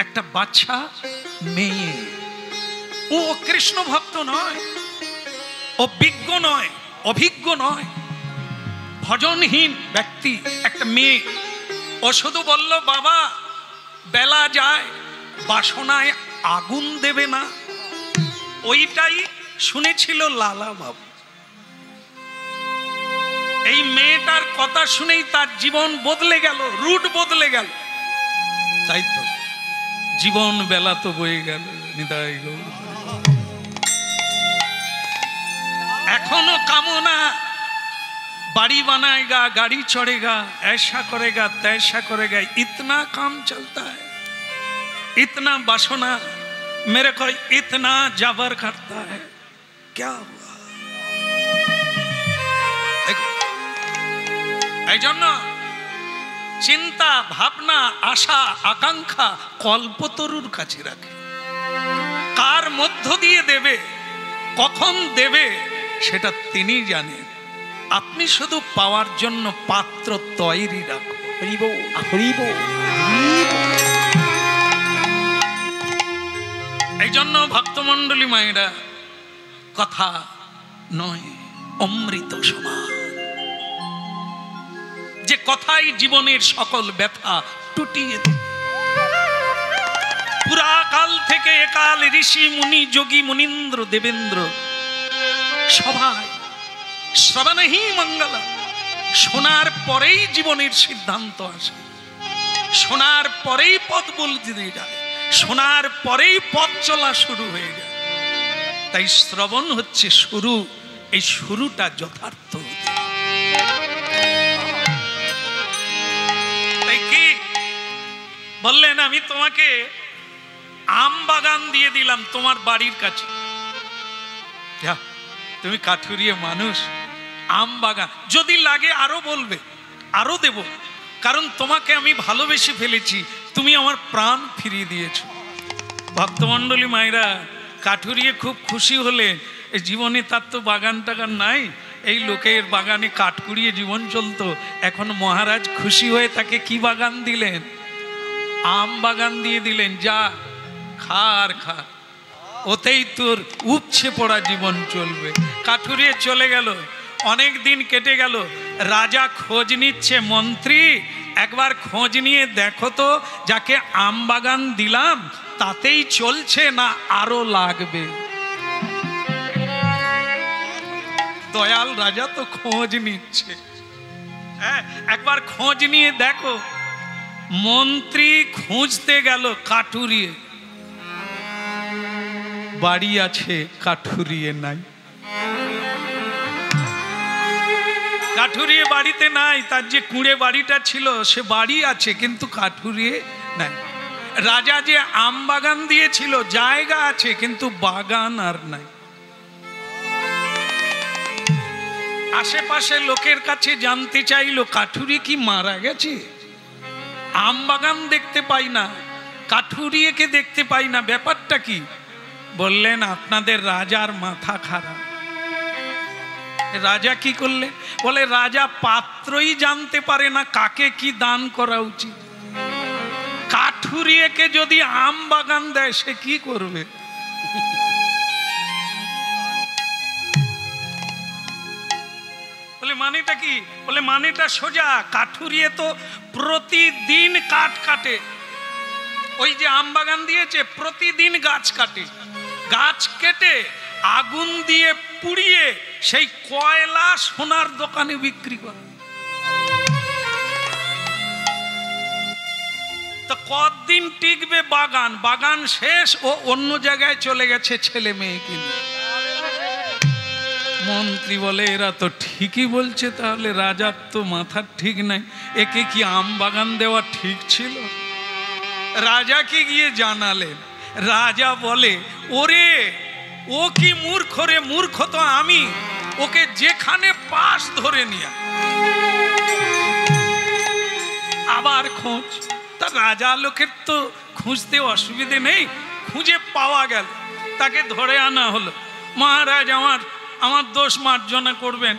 একটা বাচ্চা মেয়ে, ও কৃষ্ণ ভক্ত নয়, ও বিজ্ঞ নয়, অভিজ্ঞ নয়, ভজনহীন ব্যক্তি, একটা মেয়ে। ও শুধু বলল বাবা বেলা যায় বাসনায় আগুন দেবে না। ওইটাই শুনেছিল লালা বাবু। এই মেয়েটার কথা শুনেই তার জীবন বদলে গেল, রুট বদলে গেল। তাই তো জীবন বেলা তো বয়ে গেল, নিতাই গৌর। এখনো কামনা, बाड़ी बनाएगा, गाड़ी चढ़ेगा, ऐसा करेगा तैसा करेगा, इतना काम चलता है, इतना वासना मेरे को इतना जबर करता है। क्या हुआ? এই জন্য চিন্তা ভাবনা আশা আকাঙ্ক্ষা কল্পতরুর কাছে রাখে। কার মধ্য দিয়ে দেবে, কখন দেবে, সেটা তিনি জানেন। আপনি শুধু পাওয়ার জন্য পাত্র তৈরি রাখো। এই জন্য ভক্তমণ্ডলী মায়েরা, কথা নয় অমৃত সমান, যে কথাই জীবনের সকল ব্যথা টুটিয়ে দেয়। পুরাকাল থেকে একাল ঋষি মুনি যোগী মুনীন্দ্র দেবেন্দ্র সবাই শ্রবণেহি মঙ্গল, শোনার পরেই জীবনের সিদ্ধান্ত আসে, শোনার পরেই পথ বলতে যায়, শোনার পরেই পথ চলা শুরু হয়ে যায়। তাই শ্রবণ হচ্ছে শুরু, এই শুরুটা যথার্থ। তাই কি বললেন, আমি তোমাকে আম বাগান দিয়ে দিলাম তোমার বাড়ির কাছে, তুমি কাঠুরিয়ে মানুষ, আম বাগান যদি লাগে আরো বলবে, আরো দেব, কারণ তোমাকে আমি ভালোবেসে ফেলেছি, তুমি আমার প্রাণ ফিরিয়ে দিয়েছ। ভক্তমণ্ডলী মায়েরা, কাঠুরিয়ে খুব খুশি হলে, জীবনে তার তো বাগান টাগান নাই, এই লোকের বাগানে কাঠ কুড়িয়ে জীবন চলতো। এখন মহারাজ খুশি হয়ে তাকে কি বাগান দিলেন? আম বাগান দিয়ে দিলেন। যা খা আর খা, ওতেই তোর উপছে পড়া জীবন চলবে। কাঠুরিয়ে চলে গেল, অনেক দিন কেটে গেল, রাজা খোঁজ নিচ্ছে, মন্ত্রী একবার খোঁজ নিয়ে দেখো তো, যাকে আম বাগান দিলাম তাতেই চলছে না আরো লাগবে। দয়াল রাজা তো খোঁজ নিচ্ছে, হ্যাঁ একবার খোঁজ নিয়ে দেখো। মন্ত্রী খুঁজতে গেল, কাঠুরিয়ে বাড়ি আছে, কাঠুরিয়ে নাই। কাঠুরিয়ে বাড়িতে নাই, তার যে কুঁড়ে বাড়িটা ছিল সে বাড়ি আছে, কিন্তু কাঠুরিয়ে নাই। রাজা যে আম বাগান দিয়েছিল জায়গা আছে, কিন্তু বাগান আর নাই। আশেপাশে লোকের কাছে জানতে চাইলো, কাঠুরিয়ে কি মারা গেছে? আম বাগান দেখতে পাই না, কাঠুরিয়েকে দেখতে পাই না, ব্যাপারটা কি? বললেন, আপনাদের রাজার মাথা খারাপ। রাজা কি করলেন? বলে, রাজা পাত্রই জানতে পারে না কাকে কি দান করা উচিত। কাঠুরিয়েকে যদি আম বাগান দেয় সে কি করবে? বলে মানেটা কি? বলে মানেটা সোজা, কাঠুরিয়ে তো প্রতিদিন কাঠ কাটে। ওই যে আম বাগান দিয়েছে, প্রতিদিন গাছ কাটে, গাছ কেটে আগুন দিয়ে পুড়িয়ে সেই কয়লা সোনার দোকানে বিক্রি করে। তো কতদিন টিকবে বাগান? বাগান শেষ, ও অন্য জায়গায় চলে গেছে ছেলে মেয়েকে নিয়ে। মন্ত্রী বলে এরা তো ঠিকই বলছে, তাহলে রাজার তো মাথার ঠিক নাই, একে কি আম বাগান দেওয়া ঠিক ছিল? রাজাকে গিয়ে জানালেন। রাজা বলে ওরে ও কি মূর্খ রে, মূর্খ তো আমি, ওকে যেখানে পাস ধরে নিয়ে আবার খোঁজ। তা রাজা লোকের তো খুঁজতে অসুবিধে নেই, খুঁজে পাওয়া গেল, তাকে ধরে আনা হলো। মহারাজ আমার দোষ মার্জনা করবেন,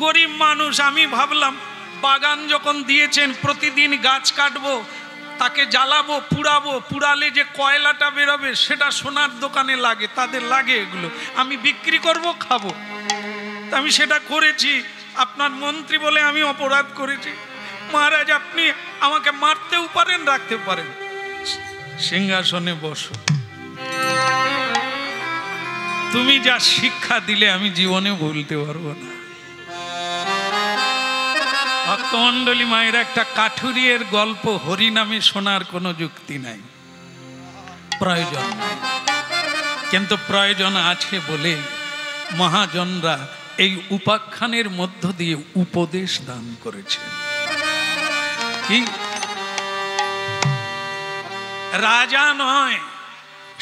গরিব মানুষ, আমি ভাবলাম বাগান যখন দিয়েছেন প্রতিদিন গাছ কাটবো, তাকে জ্বালাবো, পুড়াবো, পুড়ালে যে কয়লাটা বেরোবে সেটা সোনার দোকানে লাগে, তাদের লাগে, এগুলো আমি বিক্রি করব, খাবো, তা আমি সেটা করেছি। আপনার মন্ত্রী বলে আমি অপরাধ করেছি, মহারাজ আপনি আমাকে মারতেও পারেন, রাখতে পারেন, সিংহাসনে বসো। তুমি যা শিক্ষা দিলে আমি জীবনে ভুলতে পারবো না। ভক্তমণ্ডলী মায়ের, একটা কাঠুরিয়ের গল্প হরিনামে শোনার কোনো যুক্তি নাই, প্রয়োজন নাই, কিন্তু প্রয়োজন আছে বলে মহাজনরা এই উপাখ্যানের মধ্য দিয়ে উপদেশ দান করেছেন। কি রাজা নয়,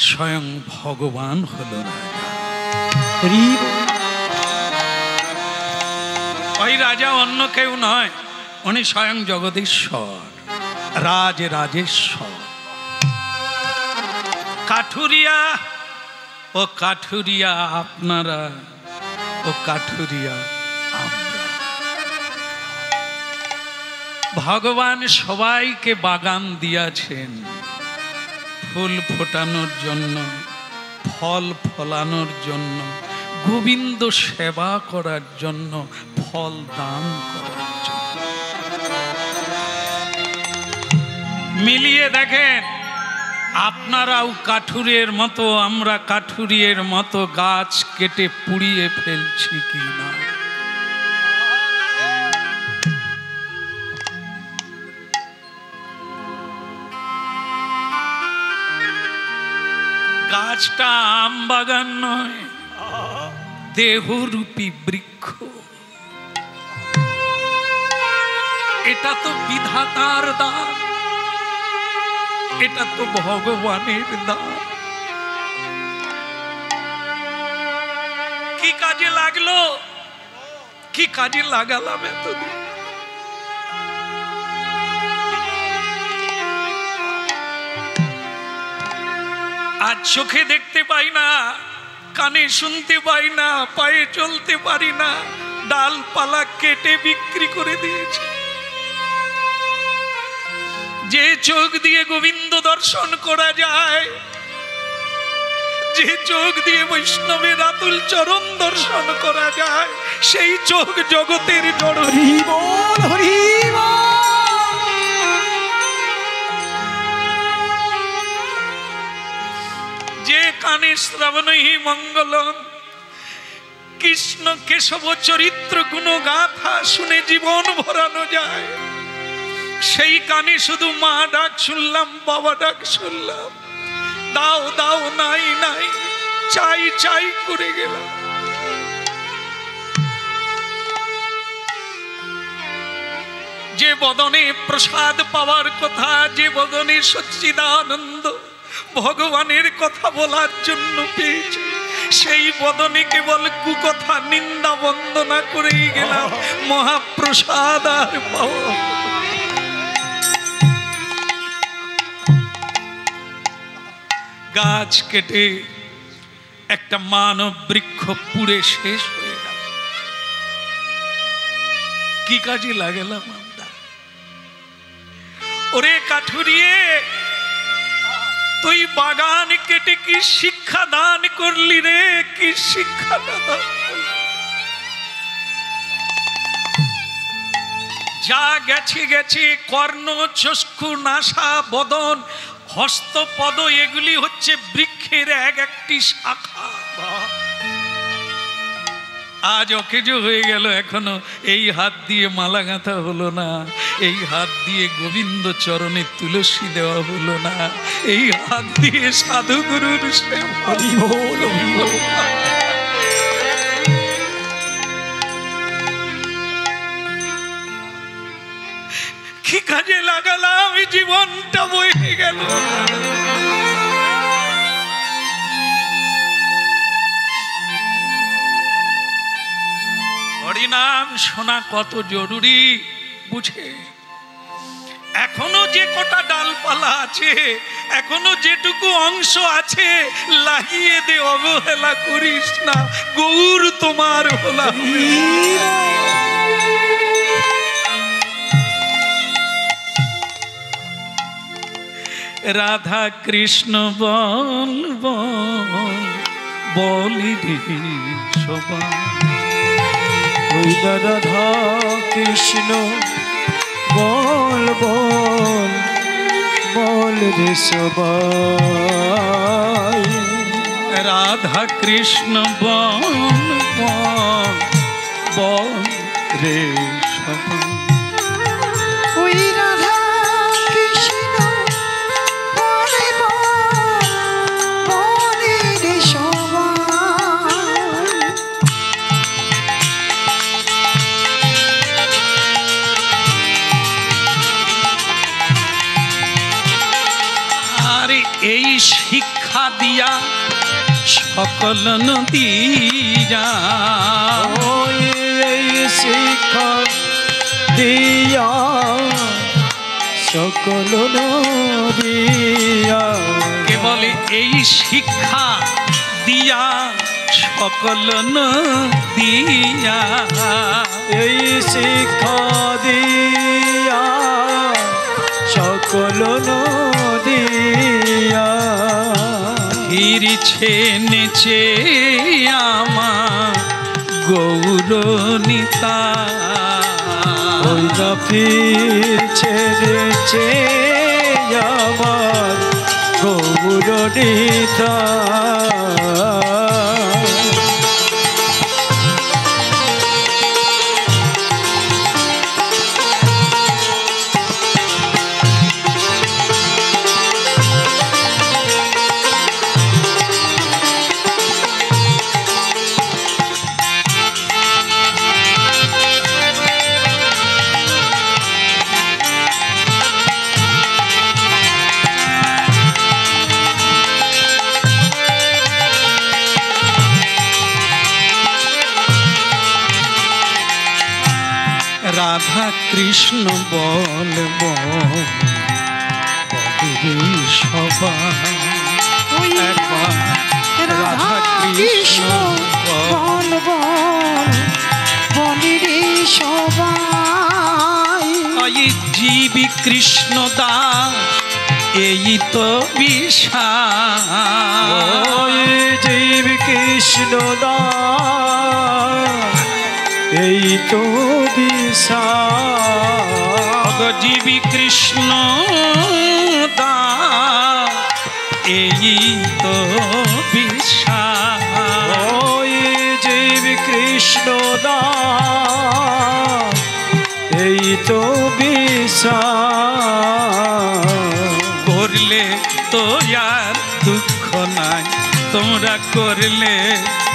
স্বয়ং ভগবান হলো রাজা। ওই রাজা অন্য কেউ নয়, উনি স্বয়ং জগদীশ্বর, রাজেশ্বর। কাঠুরিয়া ও কাঠুরিয়া আপনারা, ও কাঠুরিয়া আমরা। ভগবান সবাইকে বাগান দিয়েছেন ফুল ফোটানোর জন্য, ফল ফলানোর জন্য, গোবিন্দ সেবা করার জন্য, ফল দান করার জন্য। মিলিয়ে দেখেন, আপনারাও কাঠুরের মতো, আমরা কাঠুরিয়ের মতো গাছ কেটে পুড়িয়ে ফেলছি কি না? গাছটা আম বাগান নয়, দেহরূপী বৃক্ষ। এটা তো বিধাতার দান, এটা তো ভগবানের দান। কি কাজে লাগলো, কি কাজে লাগালাম এতদিন? আজ চোখে দেখতে পাই না, কানে শুনতে পাই না, পায়ে চলতে পারি না, ডালপালা কেটে বিক্রি করে দিয়েছে। যে চোখ দিয়ে গোবিন্দ দর্শন করা যায়, যে চোখ দিয়ে বৈষ্ণবের আতুল চরণ দর্শন করা যায়, সেই চোখ জগতের জড়। হরি বল, হরি বল। যে কানে শ্রবণহি মঙ্গলম, কৃষ্ণ কেশব চরিত্র গুণ গাথা শুনে জীবন ভরানো যায়, সেই কানে শুধু মা ডাক শুনলাম, বাবা ডাক শুনলাম, দাও দাও নাই নাই, চাই চাই করে গেলাম। যে বদনে প্রসাদ পাওয়ার কথা, যে বদনে সচ্চিদানন্দ ভগবানের কথা বলার জন্য পেয়েছে, সেই বদনে কেবল কুকথা নিন্দা বন্দনা করেই গেলাম, মহাপ্রসাদ আর পাওয়া। গাছ কেটে একটা মানব বৃক্ষ পুড়ে শেষ হয়ে গেল, কি কাজে লাগালাম আমরা? ওরে কাঠুরিয়ে, তুই বাগান কেটে কি শিক্ষা দান করলি রে? কি শিক্ষা দান করলি? যা গেছে গেছে, কর্ণ চক্ষু নাসা বদন হস্তপদ, এগুলি হচ্ছে বৃক্ষের এক একটি শাখা। আজ অকেজো হয়ে গেল, এখনো এই হাত দিয়ে মালা গাঁথা হলো না, এই হাত দিয়ে গোবিন্দ চরণে তুলসী দেওয়া হলো না, এই হাত দিয়ে সাধুগুরুর সেবা। হরি বল, হরি বল। কি কাজে লাগালাম, এই জীবনটা বয়ে গেল। হরিনাম শোনা কত জরুরি বুঝে। এখনো যে কটা ডালপালা আছে, এখনো যেটুকু অংশ আছে, লাগিয়ে দে, অবহেলা করিস না। গৌর তোমার হলা হবে। রাধা কৃষ্ণ বল বল বলি রে সবাই। ওই রাধা কৃষ্ণ বল বল বল রে সবাই। রাধা কৃষ্ণ বল বল বল রে সবাই। ওই রাধা কৃষ্ণ বলে বলে রে সবাই। আরে এই শিক্ষা দিয়া সকল নদী যা। ওই এই শিক্ষা দিয়া সকল নদিয়া। কে বলে এই শিক্ষা দিয়া সকল নদিয়া। এই শিক্ষা দিয়া সকল নদিয়া। ফিরছে নেচে আমার গৌরনিতা। ওই না ফিরছে রেচে আমার গৌরনিতা। রাধা কৃষ্ণ বল বল বলি সবাই। ওই একবার রাধা কৃষ্ণ বল বল বলে রে সবাই। ওই জীবী কৃষ্ণ দাস এই তো বিশাল। ওই জীব কৃষ্ণ দাস এই তো বিশাল। জীবী কৃষ্ণ দাস এই তো বিশাল। ওই জীব কৃষ্ণ দাস এই তো বিশাল। করলে তো আর দুঃখ নাই, তোমরা করলে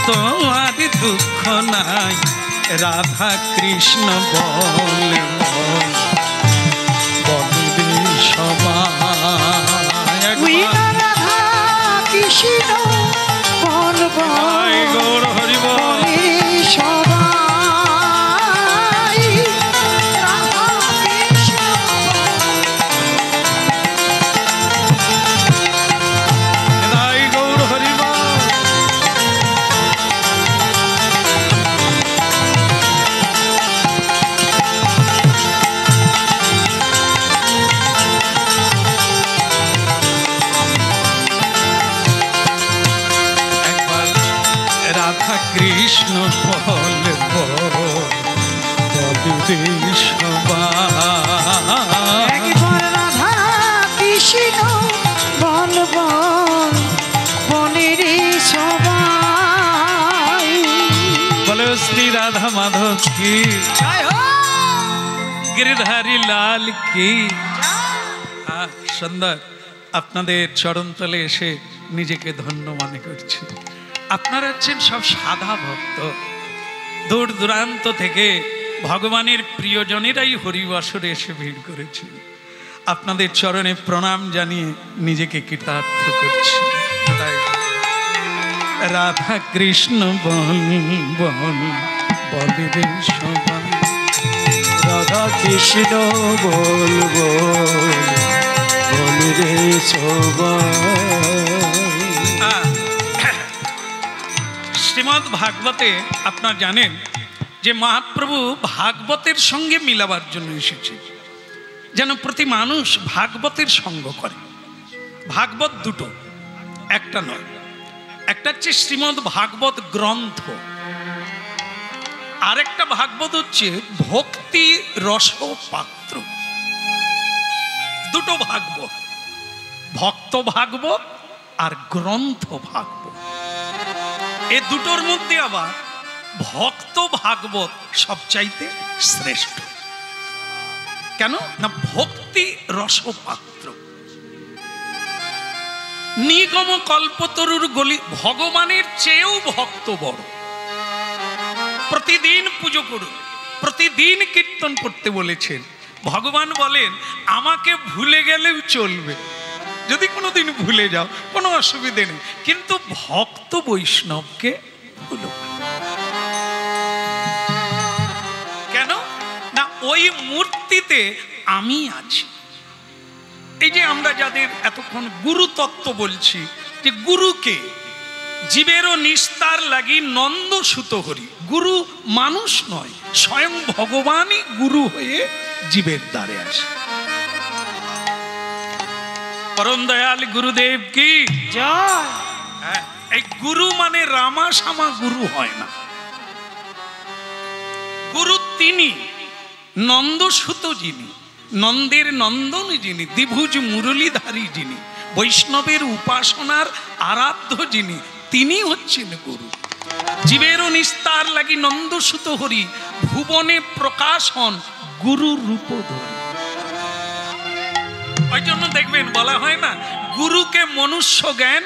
তোমার দুঃখ নাই। রাধা কৃষ্ণ বল বল বলবে সবাই। ওই রাধা কৃষ্ণ বল বল গৌর হরি বল। বলে রে সবাই। রাধা কৃষ্ণ জয় গৌর হরি বল। কি জয় হো गिरधारी लाल की সুন্দর। আপনাদের চরণতলে এসে নিজেকে ধন্য মনে করছি। আপনারা হচ্ছেন সব সাধা ভক্ত, দূর দূরান্ত থেকে ভগবানের প্রিয়জনেরাই হরিবাসরে এসে ভিড় করেছে। আপনাদের চরণে প্রণাম জানিয়ে নিজেকে কৃতার্থ করছি। রাধা কৃষ্ণ বল বল বল রে সবাই, রাধা কৃষ্ণ বল বল বল রে সবাই। শ্রীমদ্ ভাগবতে আপনারা জানেন যে মহাপ্রভু ভাগবতের সঙ্গে মিলাবার জন্য এসেছে, যেন প্রতি মানুষ ভাগবতের সঙ্গ করে। ভাগবত দুটো, একটা নয়। একটা হচ্ছে শ্রীমদ্ ভাগবত গ্রন্থ, আরেকটা ভাগবত হচ্ছে ভক্তি রস পাত্র। দুটো ভাগবত, ভক্ত ভাগবত আর গ্রন্থ ভাগবত। এ দুটোর মধ্যে আবার ভক্ত ভাগবত সবচাইতে শ্রেষ্ঠ। কেন না ভক্তি রসপাত্র। নিগম কল্পতরুর গলি, ভগবানের চেয়েও ভক্ত বড়। প্রতিদিন পুজো করুন, প্রতিদিন কীর্তন করতে বলেছেন। ভগবান বলেন আমাকে ভুলে গেলেও চলবে, যদি কোনোদিন ভুলে যাও কোনো অসুবিধে নেই, কিন্তু ভক্ত বৈষ্ণবকে ভুলো না। কেন না ওই মূর্তিতে আমি আছি। এই যে আমরা যাদের এতক্ষণ গুরু তত্ত্ব বলছি, যে গুরুকে জীবেরও নিস্তার লাগি নন্দ সুত হরি। গুরু মানুষ নয়, স্বয়ং ভগবানই গুরু হয়ে জীবের দ্বারে আসে। পরম দয়াল গুরুদেব কি জয়। এই গুরু মানে রামা সামা গুরু হয় না। গুরু তিনি নন্দসুত যিনি, নন্দের নন্দন যিনি, দ্বিভুজ মুরলীধারী যিনি, বৈষ্ণবের উপাসনার আরাধ্য যিনি, তিনি হচ্ছেন গুরু। জীবেরও নিস্তার লাগি নন্দসুত হরি, ভুবনে প্রকাশ হন গুরু রূপ ধরি। ওই জন্য দেখবেন বলা হয় না, গুরুকে মনুষ্য জ্ঞান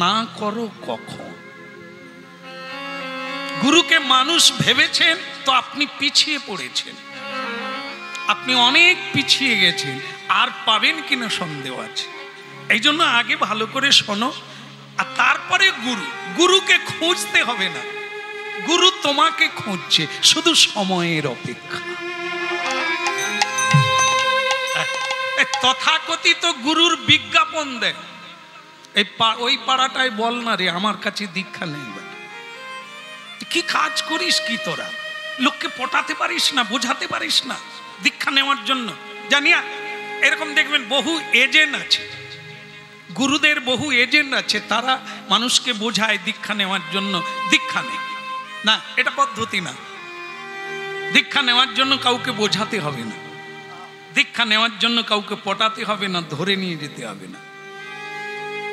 না করো কখন। গুরুকে মানুষ ভেবেছেন তো আপনি পিছিয়ে পড়েছেন, আপনি অনেক পিছিয়ে গেছেন, আর পাবেন কিনা সন্দেহ আছে। এই জন্য আগে ভালো করে শোনো, আর তারপরে গুরু। গুরুকে খুঁজতে হবে না, গুরু তোমাকে খুঁজছে, শুধু সময়ের অপেক্ষা। তথাকথিত গুরুর বিজ্ঞাপন দেয়, এই ওই পাড়াটায় বল না রে আমার কাছে দীক্ষা নেই। কি কাজ করিস কি তোরা? লোককে পটাতে পারিস না, বোঝাতে পারিস না দীক্ষা নেওয়ার জন্য। জানিয়া এরকম দেখবেন বহু এজেন্ট আছে, গুরুদের বহু এজেন্ট আছে, তারা মানুষকে বোঝায় দীক্ষা নেওয়ার জন্য। দীক্ষা নেই না, এটা পদ্ধতি না। দীক্ষা নেওয়ার জন্য কাউকে বোঝাতে হবে না, দীক্ষা নেওয়ার জন্য কাউকে পটাতে হবে না, ধরে নিয়ে যেতে হবে না।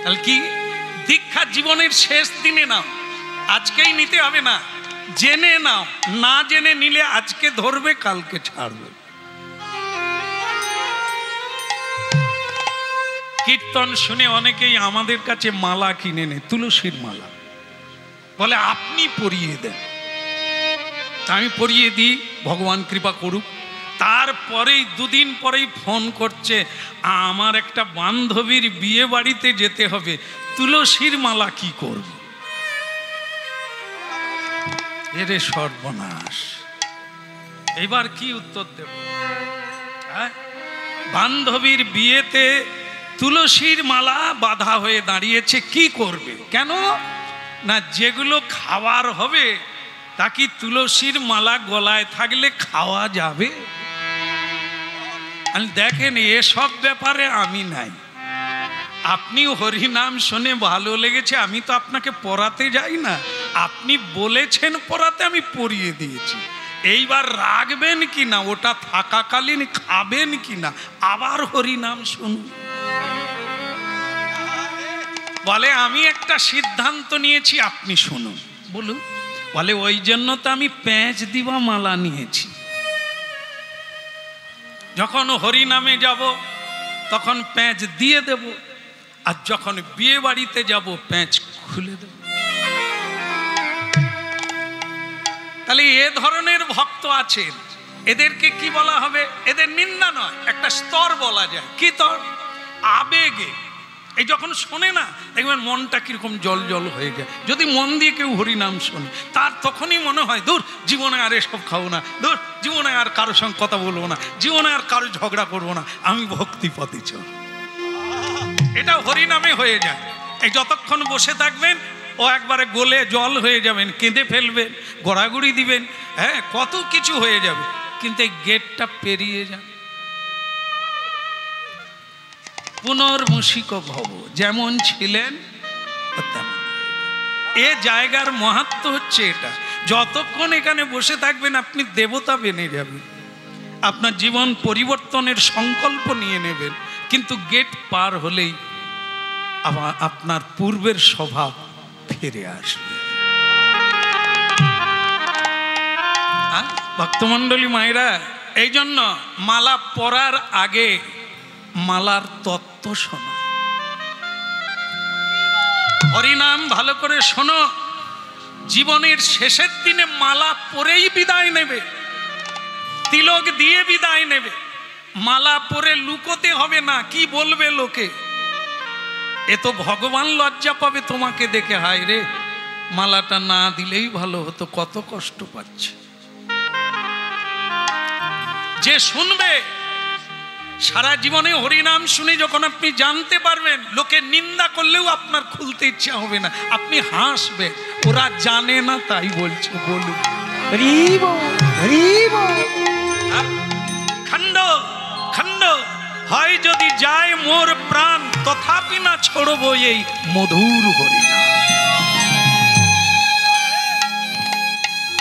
তাহলে কি দীক্ষা জীবনের শেষ দিনে নাও, আজকেই নিতে হবে না, জেনে নাও। না জেনে নিলে আজকে ধরবে কালকে ছাড়বে। কীর্তন শুনে অনেকেই আমাদের কাছে মালা কিনে নেয়, তুলসীর মালা, বলে আপনি পরিয়ে দেন। আমি পরিয়ে দিই, ভগবান কৃপা করুক। তারপরেই দুদিন পরেই ফোন করছে, আমার একটা বান্ধবীর বিয়ে বাড়িতে যেতে হবে, তুলসীর মালা কি করব? এরে সর্বনাশ, এবার কি উত্তর দেব? বান্ধবীর বিয়েতে তুলসীর মালা বাধা হয়ে দাঁড়িয়েছে, কি করবে? কেন না যেগুলো খাওয়ার হবে তা কি তুলসীর মালা গলায় থাকলে খাওয়া যাবে? দেখেন এসব ব্যাপারে আমি নাই। আপনি হরিনাম শুনে ভালো লেগেছে, আমি তো আপনাকে পড়াতে যাই না, আপনি বলেছেন পড়াতে, আমি পড়িয়ে দিয়েছি। এইবার রাখবেন কি না, ওটা থাকাকালীন খাবেন কি না, আবার হরিনাম শুনুন। বলে আমি একটা সিদ্ধান্ত নিয়েছি, আপনি শুনুন। বলুন। বলে ওই জন্য তো আমি প্যাঁচ দিবা মালা নিয়েছি, যখন হরি নামে যাব তখন প্যাঁচ দিয়ে দেব, আর যখন বিয়ে বাড়িতে যাব প্যাঁচ খুলে দেব। তাহলে এ ধরনের ভক্ত আছেন, এদেরকে কি বলা হবে? এদের নিন্দা নয়, একটা স্তর বলা যায়। কি স্তর? আবেগে। এই যখন শোনে না, দেখবেন মনটা কিরকম জল জল হয়ে যায়। যদি মন দিয়ে কেউ হরিনাম শোনে, তার তখনই মনে হয় দূর, জীবনে আর এসব খাবো না, দূর, জীবনে আর কারোর সঙ্গে কথা বলবো না, জীবনে আর কারো ঝগড়া করবো না, আমি ভক্তি পথে চল। এটা হরিনামে হয়ে যায়। এই যতক্ষণ বসে থাকবেন ও একবারে গলে জল হয়ে যাবেন, কেঁদে ফেলবেন, গড়াগড়ি দিবেন, হ্যাঁ কত কিছু হয়ে যাবে, কিন্তু এই গেটটা পেরিয়ে যান। পুনর্মুষিক ভব, যেমন ছিলেন তেমন। এ জায়গার মাহাত্ম্য হচ্ছে এটা। যতক্ষণ এখানে বসে থাকবেন আপনি দেবতা বেনে যাবেন, আপনার জীবন পরিবর্তনের সংকল্প নিয়ে নেবেন, কিন্তু গেট পার হলেই আবার আপনার পূর্বের স্বভাব ফিরে আসবে। ভক্তমণ্ডলী মায়েরা, এই জন্য মালা পরার আগে মালার তত্ত্ব শোনো, হরিনাম ভালো করে শোনো। জীবনের শেষের দিনে মালা পরেই বিদায় নেবে, তিলক দিয়ে বিদায় নেবে। মালা পরে লুকোতে হবে না, কি বলবে লোকে। এ তো ভগবান লজ্জা পাবে তোমাকে দেখে, হায় রে মালাটা না দিলেই ভালো হতো, কত কষ্ট পাচ্ছে। যে শুনবে, সারা জীবনে হরিনাম শুনে যখন আপনি জানতে পারবেন, লোকে নিন্দা করলেও আপনার খুলতে ইচ্ছা হবে না, আপনি হাসবেন। ওরা জানে না তাই বলছে, বলুন খণ্ড খণ্ড হয় যদি যায় মোর প্রাণ, তথাপি না ছড়বো এই মধুর হরিনাম।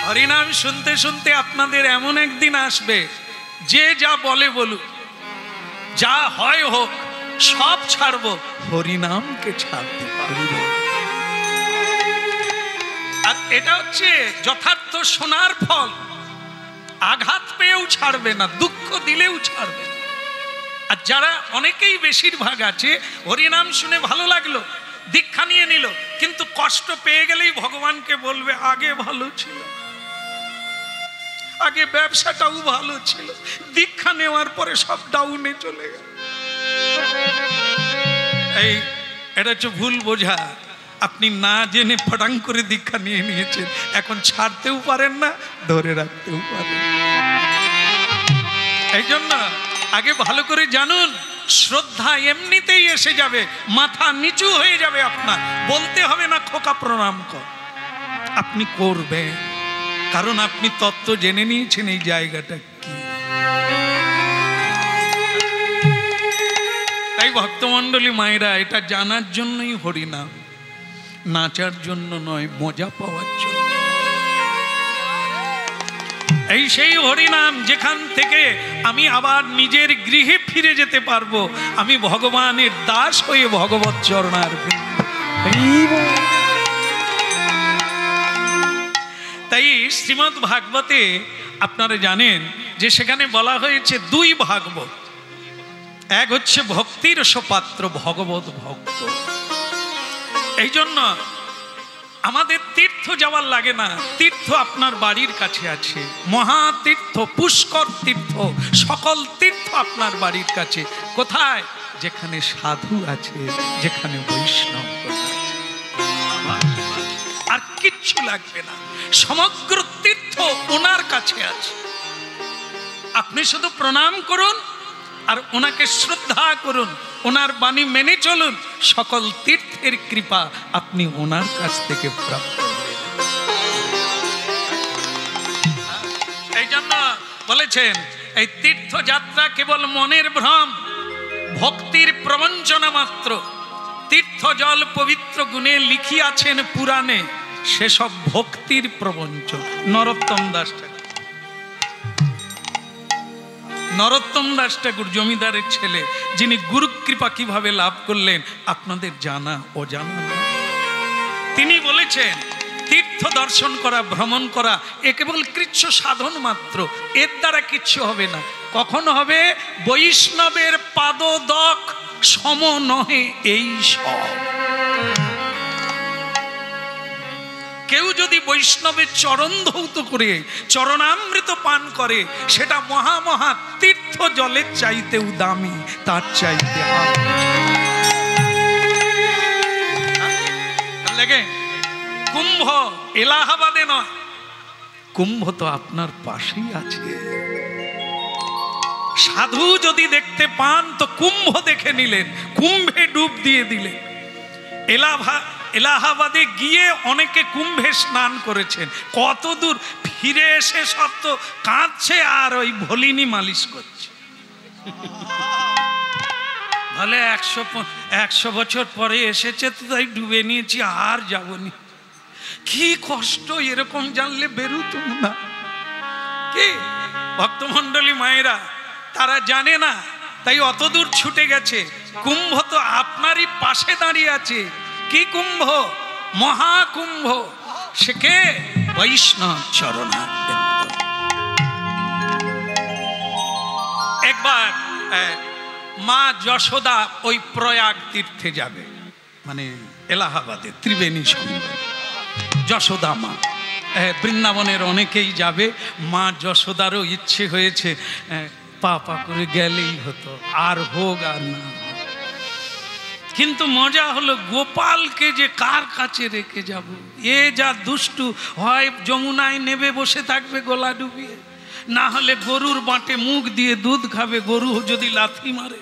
হরিনাম শুনতে শুনতে আপনাদের এমন একদিন আসবে, যে যা বলে বলুক, যা হয় হোক, সব ছাড়বো, হরিনামকে ছাড়তে পারব। আর এটা হচ্ছে যথার্থ শোনার ফল। আঘাত পেয়েও ছাড়বে না, দুঃখ দিলেও ছাড়বে না। আর যারা অনেকেই বেশিরভাগ আছে, হরিনাম শুনে ভালো লাগলো, দীক্ষা নিয়ে নিল, কিন্তু কষ্ট পেয়ে গেলেই ভগবানকে বলবে আগে ভালো ছিল, আগে ব্যবসাটাও ভালো ছিল, দীক্ষা নেওয়ার পরে সব ডাউনে চলে গেল। এই এটা হচ্ছে ভুল বোঝা। আপনি না জেনে ফটাং করে দীক্ষা নিয়ে নিয়েছেন, এখন ছাড়তেও পারেন না, ধরে রাখতেও পারেন। এই জন্য আগে ভালো করে জানুন, শ্রদ্ধা এমনিতেই এসে যাবে, মাথা নিচু হয়ে যাবে আপনার, বলতে হবে না খোকা প্রণাম কর, আপনি করবেন, কারণ আপনি তত্ত্ব জেনে নিয়েছেন এই জায়গাটা কি। তাই ভক্তমণ্ডলী মায়েরা, এটা জানার জন্যই হরিনাম, নাচার জন্য নয়, মজা পাওয়ার জন্য। এই সেই হরিনাম যেখান থেকে আমি আবার নিজের গৃহে ফিরে যেতে পারবো, আমি ভগবানের দাস হয়ে ভগবৎ চরণার। তাই শ্রীমদ্ ভাগবতে আপনারা জানেন যে সেখানে বলা হয়েছে দুই ভাগবত। এক হচ্ছে ভক্তির সপাত্র, ভগবত ভক্ত। এই জন্য আমাদের তীর্থ যাওয়ার লাগে না, তীর্থ আপনার বাড়ির কাছে আছে। মহাতীর্থ, পুষ্কর তীর্থ, সকল তীর্থ আপনার বাড়ির কাছে। কোথায়? যেখানে সাধু আছে, যেখানে বৈষ্ণব আছে, আর কিচ্ছু লাগবে না। সমগ্র তীর্থ ওনার কাছে আছে। আপনি শুধু প্রণাম করুন আর ওনাকে শ্রদ্ধা করুন, ওনার বাণী মেনে চলুন, সকল তীর্থের কৃপা আপনি ওনার কাছ থেকে প্রাপ্ত। এই জন্য বলেছেন এই তীর্থযাত্রা কেবল মনের ভ্রম, ভক্তির প্রবঞ্চনা মাত্র। তীর্থ জল পবিত্র গুণে লিখিয়াছেন পুরাণে, সেসব ভক্তির প্রবঞ্চন। নরোত্তম দাস ঠাকুর, নরোত্তম দাস ঠাকুর জমিদারের ছেলে, যিনি গুরুকৃপা কিভাবে লাভ করলেন আপনাদের জানা অজানা। তিনি বলেছেন তীর্থ দর্শন করা, ভ্রমণ করা এ কেবল কৃচ্ছ সাধন মাত্র, এর দ্বারা কিচ্ছু হবে না। কখন হবে? বৈষ্ণবের পাদদক সম নহে এই সব। কেউ যদি বৈষ্ণবের চরণ ধৌত করে চরণামৃত পান করে, সেটা মহা মহা তীর্থ জলের চাইতেও দামি, তার চাইতে লাগে। কুম্ভ এলাহাবাদে নয়, কুম্ভ তো আপনার পাশেই আছে। সাধু যদি দেখতে পান তো কুম্ভ দেখে নিলেন, কুম্ভে ডুব দিয়ে দিলেন। এলাহাবাদে গিয়ে অনেকে কুম্ভে স্নান করেছেন, কত দূর ফিরে এসে সব তো কাঁদছে আর ওই ভলিনি মালিশ করছে। তাহলে 100 বছর পরে এসেছে তো তাই ডুবে নিয়েছি, আর যাবনি। কি কষ্ট, এরকম জানলে বেরুতুম না। কি ভক্তমণ্ডলী মায়েরা, তারা জানে না তাই অত দূর ছুটে গেছে। কুম্ভ তো আপনারই পাশে দাঁড়িয়ে আছে। কি কুম্ভ? মহাকুম্ভ। সে কে? বৈষ্ণব চরণারবিন্দ। একবার মা যশোদা ওই প্রয়াগ তীর্থে যাবে, মানে এলাহাবাদে ত্রিবেণী সঙ্গম। যশোদা মা, বৃন্দাবনের অনেকেই যাবে। মা যশোদারও ইচ্ছে হয়েছে পা পা করে গেলেই হতো, আর হোক আর না। কিন্তু মজা হলো গোপালকে যে কার কাছে রেখে যাব? এ যা দুষ্টু, হয় যমুনায় নেবে বসে থাকবে গলা ডুবিয়ে, না হলে গরুর বাঁটে মুখ দিয়ে দুধ খাবে, গরু যদি লাথি মারে।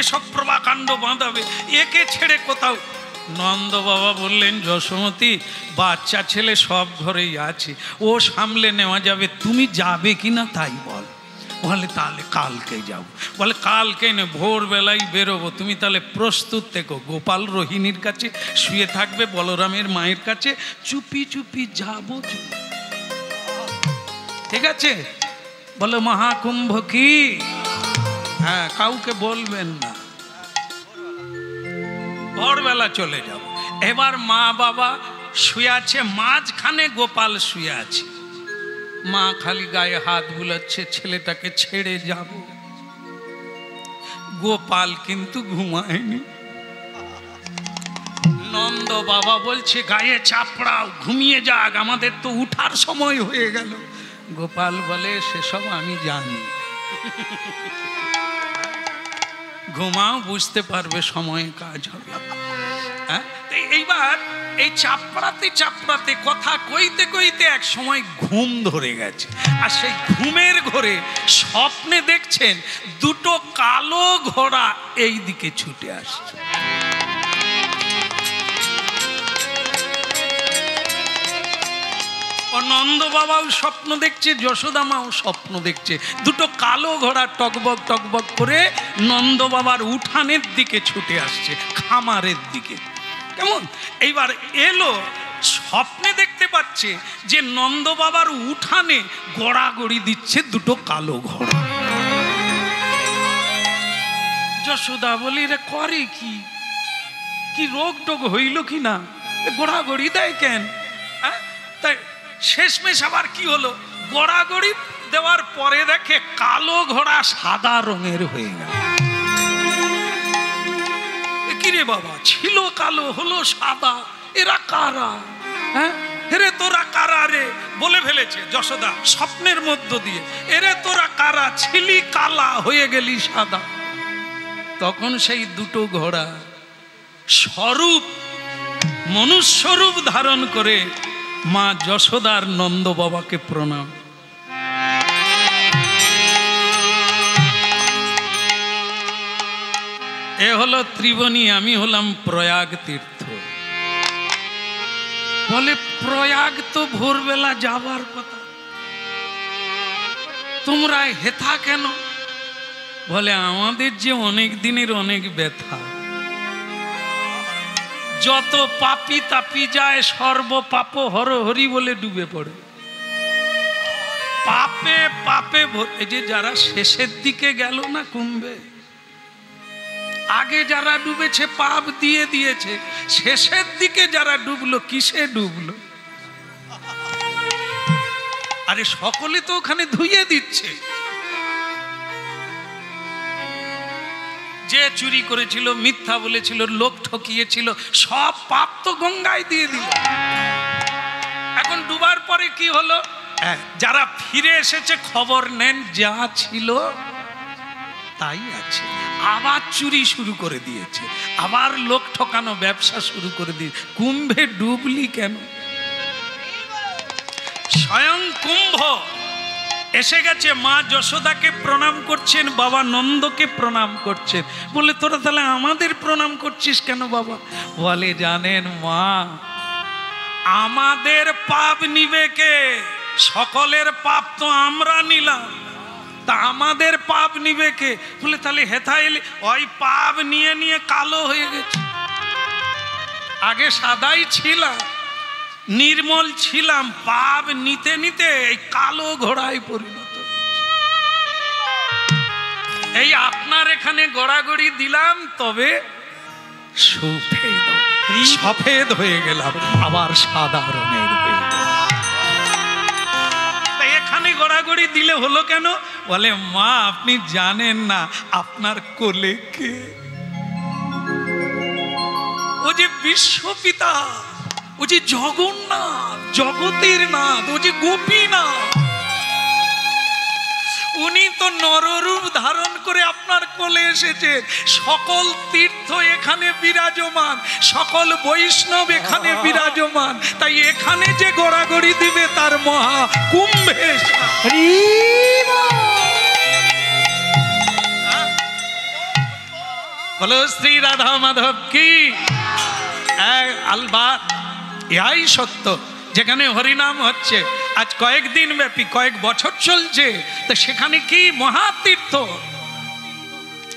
এসব প্রভাকাণ্ড বাঁধাবে, একে ছেড়ে কোথাও। নন্দ বাবা বললেন, যশোমতী, বাচ্চা ছেলে সব ঘরেই আছে, ও সামলে নেওয়া যাবে, তুমি যাবে কিনা তাই বল। বলে তাহলে কালকে যাব। বলে কালকে না, ভোরবেলায় বেরোবো, তুমি তাহলে প্রস্তুত থেকো। গোপাল রোহিণীর কাছে শুয়ে থাকবে, বলরামের মায়ের কাছে চুপি চুপি যাব। ঠিক আছে? বলে মহাকুম্ভ কি? হ্যাঁ, কাউকে বলবেন না, ভোরবেলা চলে যাব। এবার মা বাবা শুয়ে আছে, মাঝখানে গোপাল শুয়ে আছে। মা খালি গায়ে হাত বুলাচ্ছে, ছেলেটাকে ছেড়ে যাব। গোপাল কিন্তু ঘুমায়নি। নন্দ বাবা বলছে, গায়ে চাপড়াও, ঘুমিয়ে যাক, আমাদের তো উঠার সময় হয়ে গেল। গোপাল বলে, সেসব আমি জানি, ঘুমাও, বুঝতে পারবে সময়ে কাজ হবে। হ্যাঁ, এইবার এই চাপড়াতে চাপড়াতে কথা কইতে কইতে এক সময় ঘুম ধরে গেছে। আর সেই ঘুমের ঘোরে স্বপ্নে দেখছেন দুটো কালো ঘোড়া এই দিকে ছুটে আসছে। নন্দ বাবাও স্বপ্ন দেখছে, যশোদা মাও স্বপ্ন দেখছে। দুটো কালো ঘোড়া টকবক টকবক করে নন্দ বাবার উঠানের দিকে ছুটে আসছে, খামারের দিকে। কেমন? এইবার এলো, স্বপ্নে দেখতে পাচ্ছে যে নন্দ বাবার উঠানে গড়াগড়ি দিচ্ছে দুটো কালো ঘোড়া। যশোদা বলি, রে করে কি? কি রোগ টোগ হইল কি না? গড়াগড়ি দেয় কেন? তাই শেষমেশ আবার কি হলো, গড়াগড়ি দেওয়ার পরে দেখে কালো ঘোড়া সাদা রঙের হয়ে গেল। কিরে বাবা, ছিল কালো হলো সাদা, এরা কারা? হ্যাঁ, এরে তোরা কারা রে? বলে ফেলেছে যশোদা স্বপ্নের মধ্য দিয়ে, এরে তোরা কারা? ছিলি কালা, হয়ে গেলি সাদা। তখন সেই দুটো ঘোড়া স্বরূপ, মনুষ্যরূপ ধারণ করে মা যশোদার নন্দ বাবাকে প্রণাম। এ হলো ত্রিবেণী, আমি হলাম প্রয়াগ তীর্থ। বলে প্রয়াগ তো ভোরবেলা যাবার কথা, তোমরা হেথা কেন? বলে আমাদের যে অনেক দিনের অনেক ব্যথা, যত পাপি তাপি যায় সর্ব পাপ হর হরি বলে ডুবে পড়ে। পাপে পাপে এই যে যারা শেষের দিকে গেল না কুম্ভে, আগে যারা ডুবেছে পাপ দিয়ে দিয়েছে, শেষের দিকে যারা ডুবলো কিসে ডুবলো? আরে সকলে তো ওখানে ধুইয়ে দিচ্ছে। যে চুরি করেছিল, মিথ্যা বলেছিল, লোক ঠকিয়েছিল, সব পাপ তো গঙ্গায় দিয়ে দিল। এখন ডুবার পরে কি হলো? যারা ফিরে এসেছে খবর নেন যা ছিল তাই আছে, আবার চুরি শুরু করে দিয়েছে, আবার লোক ঠকানো ব্যবসা শুরু করে দিয়ে। কুম্ভে ডুবলি কেন? স্বয়ং কুম্ভ এসে গেছে, মা যশোদাকে প্রণাম করছেন, বাবা নন্দকে প্রণাম করছেন। বলে তোরা তাহলে আমাদের প্রণাম করছিস কেন বাবা? বলে জানেন মা, আমাদের পাপ নিবে কে? সকলের পাপ তো আমরা নিলাম, তা আমাদের পাপ নিবে কে? বলে তাহলে হেথাইলি ওই পাপ নিয়ে নিয়ে কালো হয়ে গেছে। আগে সাদাই ছিলাম, নির্মল ছিলাম, পাপ নিতে নিতে এই কালো ঘোড়ায় পরিণত হয়েছে। এই আপনার এখানে গড়াগড়ি দিলাম, তবে সফেদ হয়ে গেলাম, আবার সাদা রঙের হয়ে গেলাম। এখানে গড়াগড়ি দিলে হলো কেন? বলে মা আপনি জানেন না আপনার কোলে কে? ও যে বিশ্বপিতা, ও যে জগন্নাথ, জগতের নাথ, ও যে গোপীনাথ। উনি তো নররূপ ধারণ করে আপনার কোলে এসেছে। সকল তীর্থ এখানে বিরাজমান, সকল বৈষ্ণব এখানে বিরাজমান, তাই এখানে যে গড়াগড়ি দিবে তার মহা কুম্ভে। বলো শ্রী রাধা মাধব কি। আলবাত ইহাই সত্য। যেখানে হরিনাম হচ্ছে আজ কয়েকদিন ব্যাপী, কয়েক বছর চলছে, তো সেখানে কি মহাতীর্থ,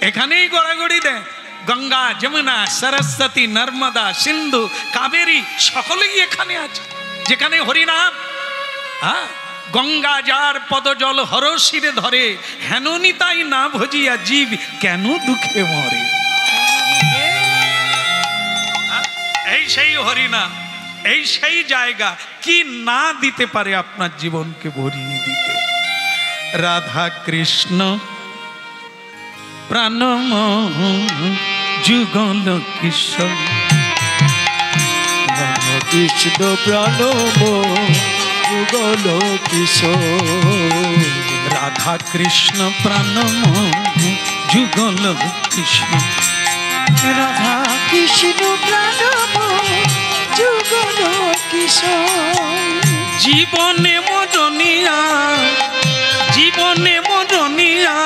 এখানেই গড়াগড়ি দেয়। গঙ্গা, যমুনা, সরস্বতী, নর্মদা, সিন্ধু, কাবেরী সকলেই এখানে আছে। যেখানে হরিনাম, গঙ্গা যার পদজল হরশিরে ধরে, হেননি তাই না ভজিয়া জীব কেন দুঃখে মরে। এই সেই হরিনাম, এই সেই জায়গা, কি না দিতে পারে আপনার জীবনকে ভরিয়ে দিতে। রাধা কৃষ্ণ প্রাণমোহ যুগল কিশোর, রাধা কৃষ্ণ প্রাণমোহ যুগল কিশোর। রাধা কৃষ্ণ প্রাণমোহ যুগল কিশোর, রাধা কৃষ্ণ প্রাণমোহ যুগল কিশোর। জীবনে মরনিয়া, জীবনে মরনিয়া,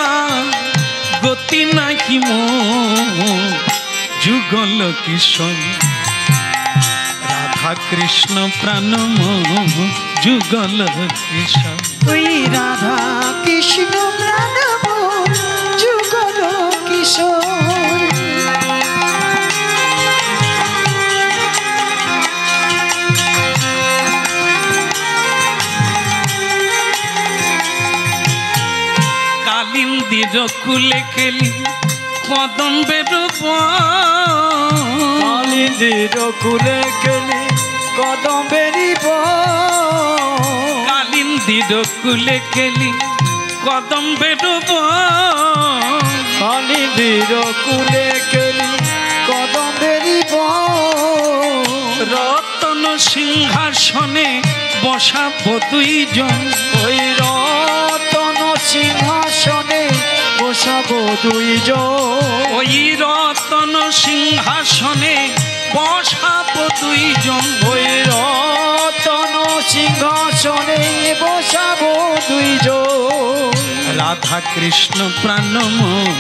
গতি নাহি মোর যুগল কিশোর। রাধা কৃষ্ণ প্রাণমোহ যুগল কিশোর। ওই রাধা কৃষ্ণ প্রাণমোহ যুগল কিশোর। কালিন্দির কুলে খেলি কদম্বের কালিন্দির কুলে খেলি কদম্বেরি কালিন্দির কুলে খেলি কদম্বের কালিন্দির কুলে খেলি কদম্বেরি রতন সিংহাসনে বসাবো দুইজন। ওই রতন সিংহাসনে বসাবো দুইজন। ওই রতন সিংহাসনে বসাবো দুইজন। ওই রতন সিংহাসনে বসাবো দুইজন। রাধা কৃষ্ণ প্রাণমোহ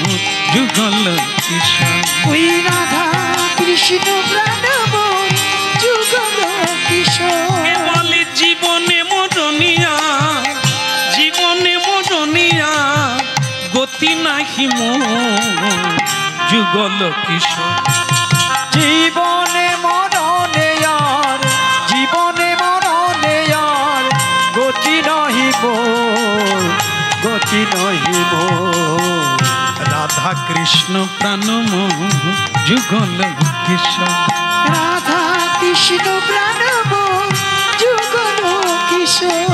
যুগল কিশোর। ওই রাধা কৃষ্ণ প্রাণমোহ যুগল কিশোর। বলে জীবনে মরনিয়া, জীবনে মরনিয়া, গতি নাহি মোর যুগল কিশোর। জীবনে মরণে আর, জীবনে মরণে আর, গতি নহি মোর, গতি নহি মোর। রাধা কৃষ্ণ প্রাণমোহ যুগল কিশোর। রাধা কৃষ্ণ প্রাণমোহ যুগল কিশোর।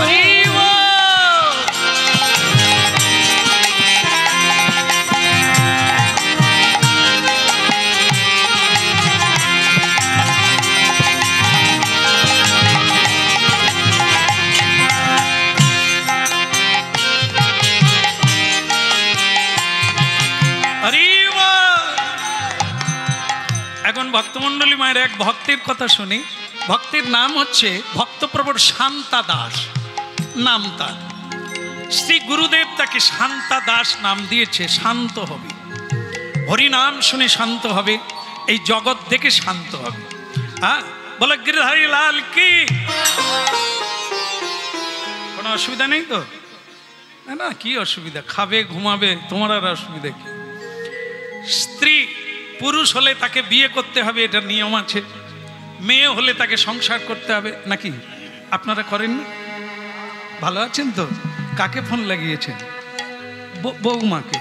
এখন ভক্তমণ্ডলী মায়ের এক ভক্তের কথা শুনি। ভক্তের নাম হচ্ছে ভক্তপ্রবর শান্তা দাস নাম তার। শ্রী গুরুদেব তাকে শান্তা দাস নাম দিয়েছে, শান্ত হবে, হরি নাম শুনে শান্ত হবে, এই জগৎ দেখে শান্ত হবে। হ্যাঁ, বলে গিরধারী লাল কি, কোনো অসুবিধা নেই তো? না, কি অসুবিধা? খাবে, ঘুমাবে, তোমার আর অসুবিধা কি? স্ত্রী পুরুষ হলে তাকে বিয়ে করতে হবে, এটা নিয়ম আছে। মেয়ে হলে তাকে সংসার করতে হবে, নাকি আপনারা করেন না? ভালো আছেন তো? কাকে ফোন লাগিয়েছেন? বৌমাকে।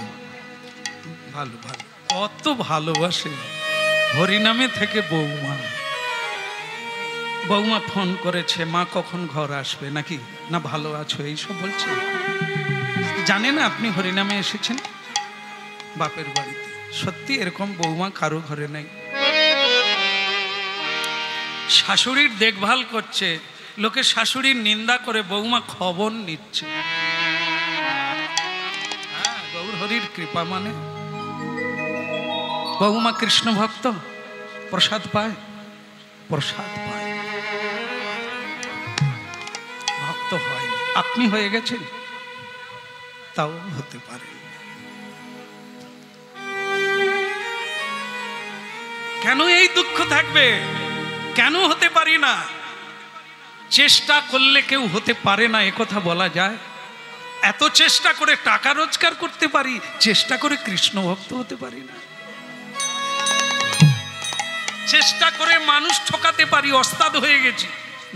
ভালো ভালো, কত ভালোবাসে হরিনামে থেকে বৌমা। বৌমা ফোন করেছে, মা কখন ঘর আসবে, নাকি না ভালো আছো এইসব বলছে। জানে না আপনি হরিনামে এসেছেন বাপের বাড়িতে। সত্যি এরকম বৌমা কারো ঘরে নাই। শাশুড়ির দেখভাল করছে, লোকে শাশুড়ির নিন্দা করে, বৌমা খবর নিচ্ছে। হ্যাঁ, গৌর হরির কৃপা মানে বৌমা কৃষ্ণ ভক্ত, প্রসাদ পায়, প্রসাদ পায়, ভক্ত হয়। আপনি হয়ে গেছেন, তাও হতে পারে। কেন এই দুঃখ থাকবে? কেন হতে পারি না? চেষ্টা করলে কেউ হতে পারে না একথা বলা যায়? এত চেষ্টা করে টাকা রোজগার করতে পারি, চেষ্টা করে কৃষ্ণ ভক্ত হতে পারি না। চেষ্টা করে মানুষ ঠকাতে পারি, ওস্তাদ হয়ে গেছি,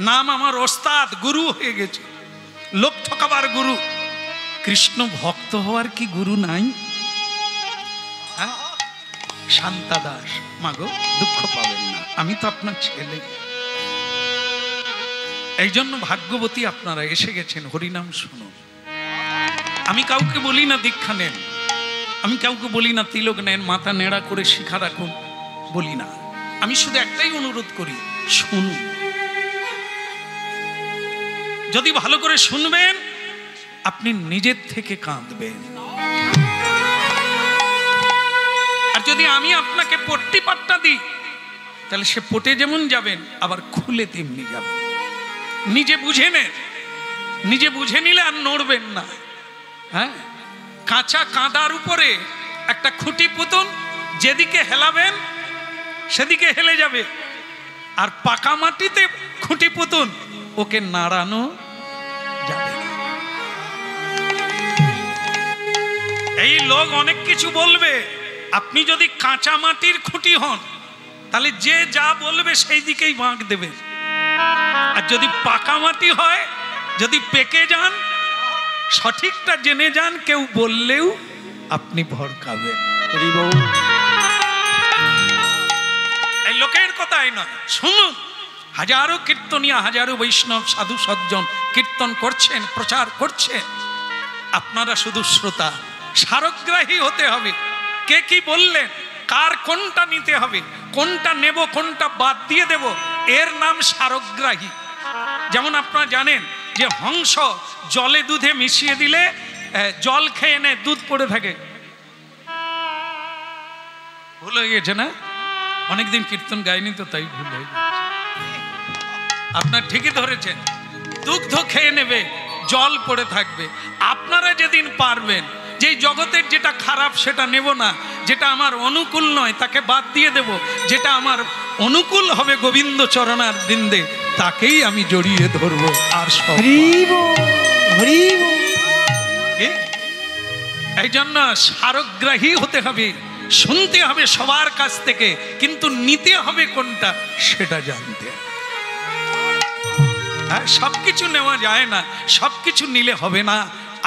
নাম আমার ওস্তাদ, গুরু হয়ে গেছে, লোক ঠকাবার গুরু। কৃষ্ণ ভক্ত হওয়ার কি গুরু নাই? হ্যাঁ, শান্তা দাস, মাগো দুঃখ পাবেন না, আমি তো আপনার ছেলে। এই জন্য ভাগ্যবতী আপনারা এসে গেছেন, হরিনাম শুনুন। আমি কাউকে বলি না দীক্ষা নেন, আমি কাউকে বলি না তিলক নেন, মাথা নেড়া করে শিখা রাখুন, বলি না। আমি শুধু একটাই অনুরোধ করি, শুনুন। যদি ভালো করে শুনবেন, আপনি নিজের থেকে কাঁদবেন। আর যদি আমি আপনাকে পট্টি পাট্টা দিই, তাহলে সে পটে যেমন যাবেন, আবার খুলে তেমনি যাবেন। নিজে বুঝে নেন, নিজে বুঝে নিলে আর নড়বেন না। হ্যাঁ, কাঁচা কাঁদার উপরে একটা খুঁটি পুতুন, যেদিকে হেলাবেন সেদিকে হেলে যাবে। আর পাকা মাটিতে খুঁটি পুতুন, ওকে নাড়ানো যাবে না। এই লোক অনেক কিছু বলবে, আপনি যদি কাঁচা মাটির খুঁটি হন, তাহলে যে যা বলবে সেই দিকেই বাঁক দেবে। আর যদি পাকা মাটি হয়, যদি পেকে যান, সঠিকটা জেনে যান, কেউ বললেও আপনি ভড়কাবেন। এই লোকের কথাই নয়, শুনুন। হাজারো কীর্তনিয়া, হাজারো বৈষ্ণব সাধু সজ্জন কীর্তন করছেন, প্রচার করছেন, আপনারা শুধু শ্রোতা। সারগ্রাহী হতে হবে। কে কি বললেন, কার কোনটা নিতে হবে, কোনটা নেব, কোনটা বাদ দিয়ে দেব, এর নাম সারগ্রাহী। যেমন আপনারা জানেন যে হংস জলে দুধে মিশিয়ে দিলে জল খেয়ে নেয়, দুধ পড়ে থাকে। ভুল হয়ে গেছে না? অনেকদিন কীর্তন গাইনি তো, তাই ভুল হয়ে গেছে। আপনার ঠিকই ধরেছেন, দুগ্ধ খেয়ে নেবে, জল পড়ে থাকবে। আপনারা যেদিন পারবেন যে জগতের যেটা খারাপ সেটা নেব না, যেটা আমার অনুকূল নয় তাকে বাদ দিয়ে দেব, যেটা আমার অনুকূল হবে গোবিন্দ চরণার বৃন্দে, তাকেই আমি জড়িয়ে ধরবো। আর এই জন্য সারগ্রাহী হতে হবে, শুনতে হবে সবার কাছ থেকে, কিন্তু নিতে হবে কোনটা সেটা জানতে। সবকিছু নেওয়া যায় না, সবকিছু নিলে হবে না।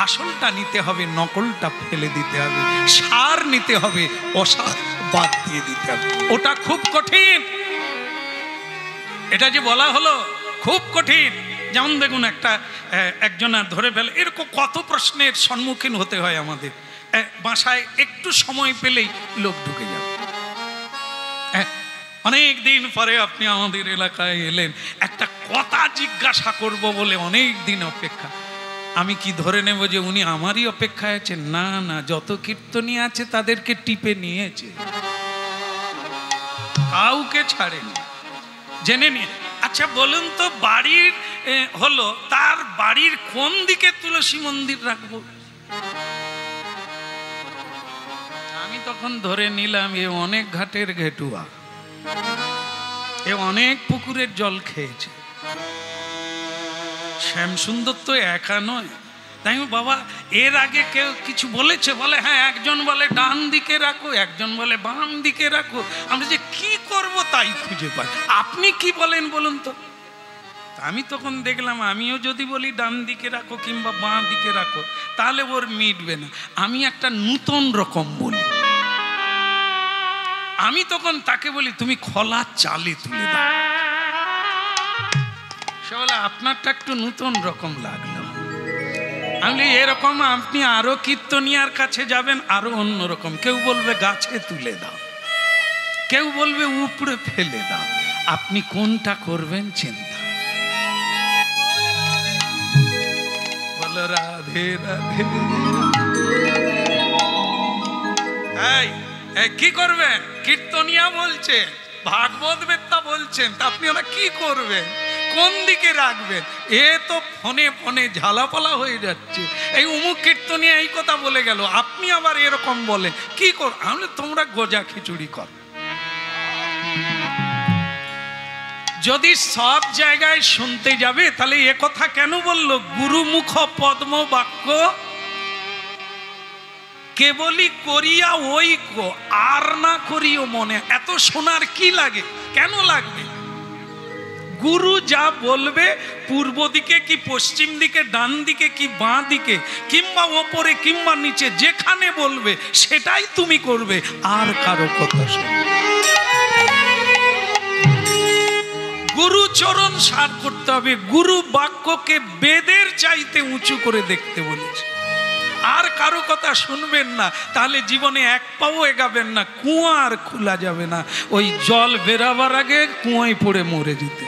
আসলটা নিতে হবে, নকলটা ফেলে দিতে হবে, সার নিতে হবে, অসার বাদ দিয়ে দিতে হবে। ওটা খুব কঠিন। এটা যে বলা হলো খুব কঠিন। যেমন দেখুন একজনা ধরে ফেলে, এরকম কত প্রশ্নের সম্মুখীন হতে হয় আমাদের। বাসায় একটু সময় পেলেই লোক ঢুকে যাবে। অনেক দিন পরে আপনি আমাদের এলাকায় এলেন, একটা কথা জিজ্ঞাসা করব বলে অনেক দিন অপেক্ষা। আমি কি ধরে নেব যে উনি আমারই অপেক্ষায় আছেন? না না, যত কীর্তনী আছে তাদেরকে টিপে নিয়েছে, কাউকে ছাড়েনি, জেনে নিয়ে। আচ্ছা বলুন তো, বাড়ির হলো, তার বাড়ির কোন দিকে তুলসী মন্দির রাখবো? আমি তখন ধরে নিলাম এ অনেক ঘাটের ঘেটুয়া, এ অনেক পুকুরের জল খেয়েছে। শ্যামসুন্দর তো একা নয়। তাই বাবা, এর আগে কেউ কিছু বলেছে? বলে হ্যাঁ, একজন বলে ডান দিকে রাখো, একজন বলে বাম দিকে রাখো। আমরা যে কি করব তাই খুঁজে পাই। আপনি কি বলেন বলুন তো? আমি তখন দেখলাম আমিও যদি বলি ডান দিকে রাখো কিংবা বাঁ দিকে রাখো, তাহলে ওর মিটবে না। আমি একটা নূতন রকম বলি। আমি তখন তাকে বলি তুমি খোলা চালে তুলে দাও। সে বলে আপনারটা একটু নূতন রকম লাগলো। আমি এরকম, আপনি আরো কীর্তনিয়ার কাছে যাবেন, আরো অন্যরকম। কেউ বলবে গাছে তুলে দাও, কেউ বলবে উপরে ফেলে দাও। আপনি কোনটা করবেন চিন্তা। বলো রাধে রাধে। কি করবেন? কীর্তনিয়া বলছে, ভাগবত বেত্তা বলছেন, তা আপনি ওরা কি করবেন? কোন দিকে রাখবেন? এ তো ফোনে ফোনে ঝালাপালা হয়ে যাচ্ছে। এই অমুক কীর্তনিয়া এই কথা বলে গেল, আপনি আবার এরকম বলেন, কি কর? আমি তোমরা গোজা খিচুড়ি কর। যদি সব জায়গায় শুনতে যাবে তাহলে এ কথা কেন বললো? গুরুমুখ পদ্ম বাক্য কেবলই করিয়া ঐক্য, আর না করিও মনে। এত শোনার কি লাগে? কেন লাগবে? গুরু যা বলবে, পূর্ব দিকে কি পশ্চিম দিকে, ডান দিকে কি বাঁ দিকে, কিংবা ওপরে কিংবা নিচে, যেখানে বলবে সেটাই তুমি করবে, আর কারো কথা শুনবে। গুরু চরণ সার করতে হবে। গুরু বাক্যকে বেদের চাইতে উঁচু করে দেখতে বলেছে। আর কারো কথা শুনবেন না, তাহলে জীবনে এক পাও এগাবেন না। কুয়া আর খোলা যাবে না। ওই জল বেরাবার আগে কুয়ায় পড়ে মরে যেতে।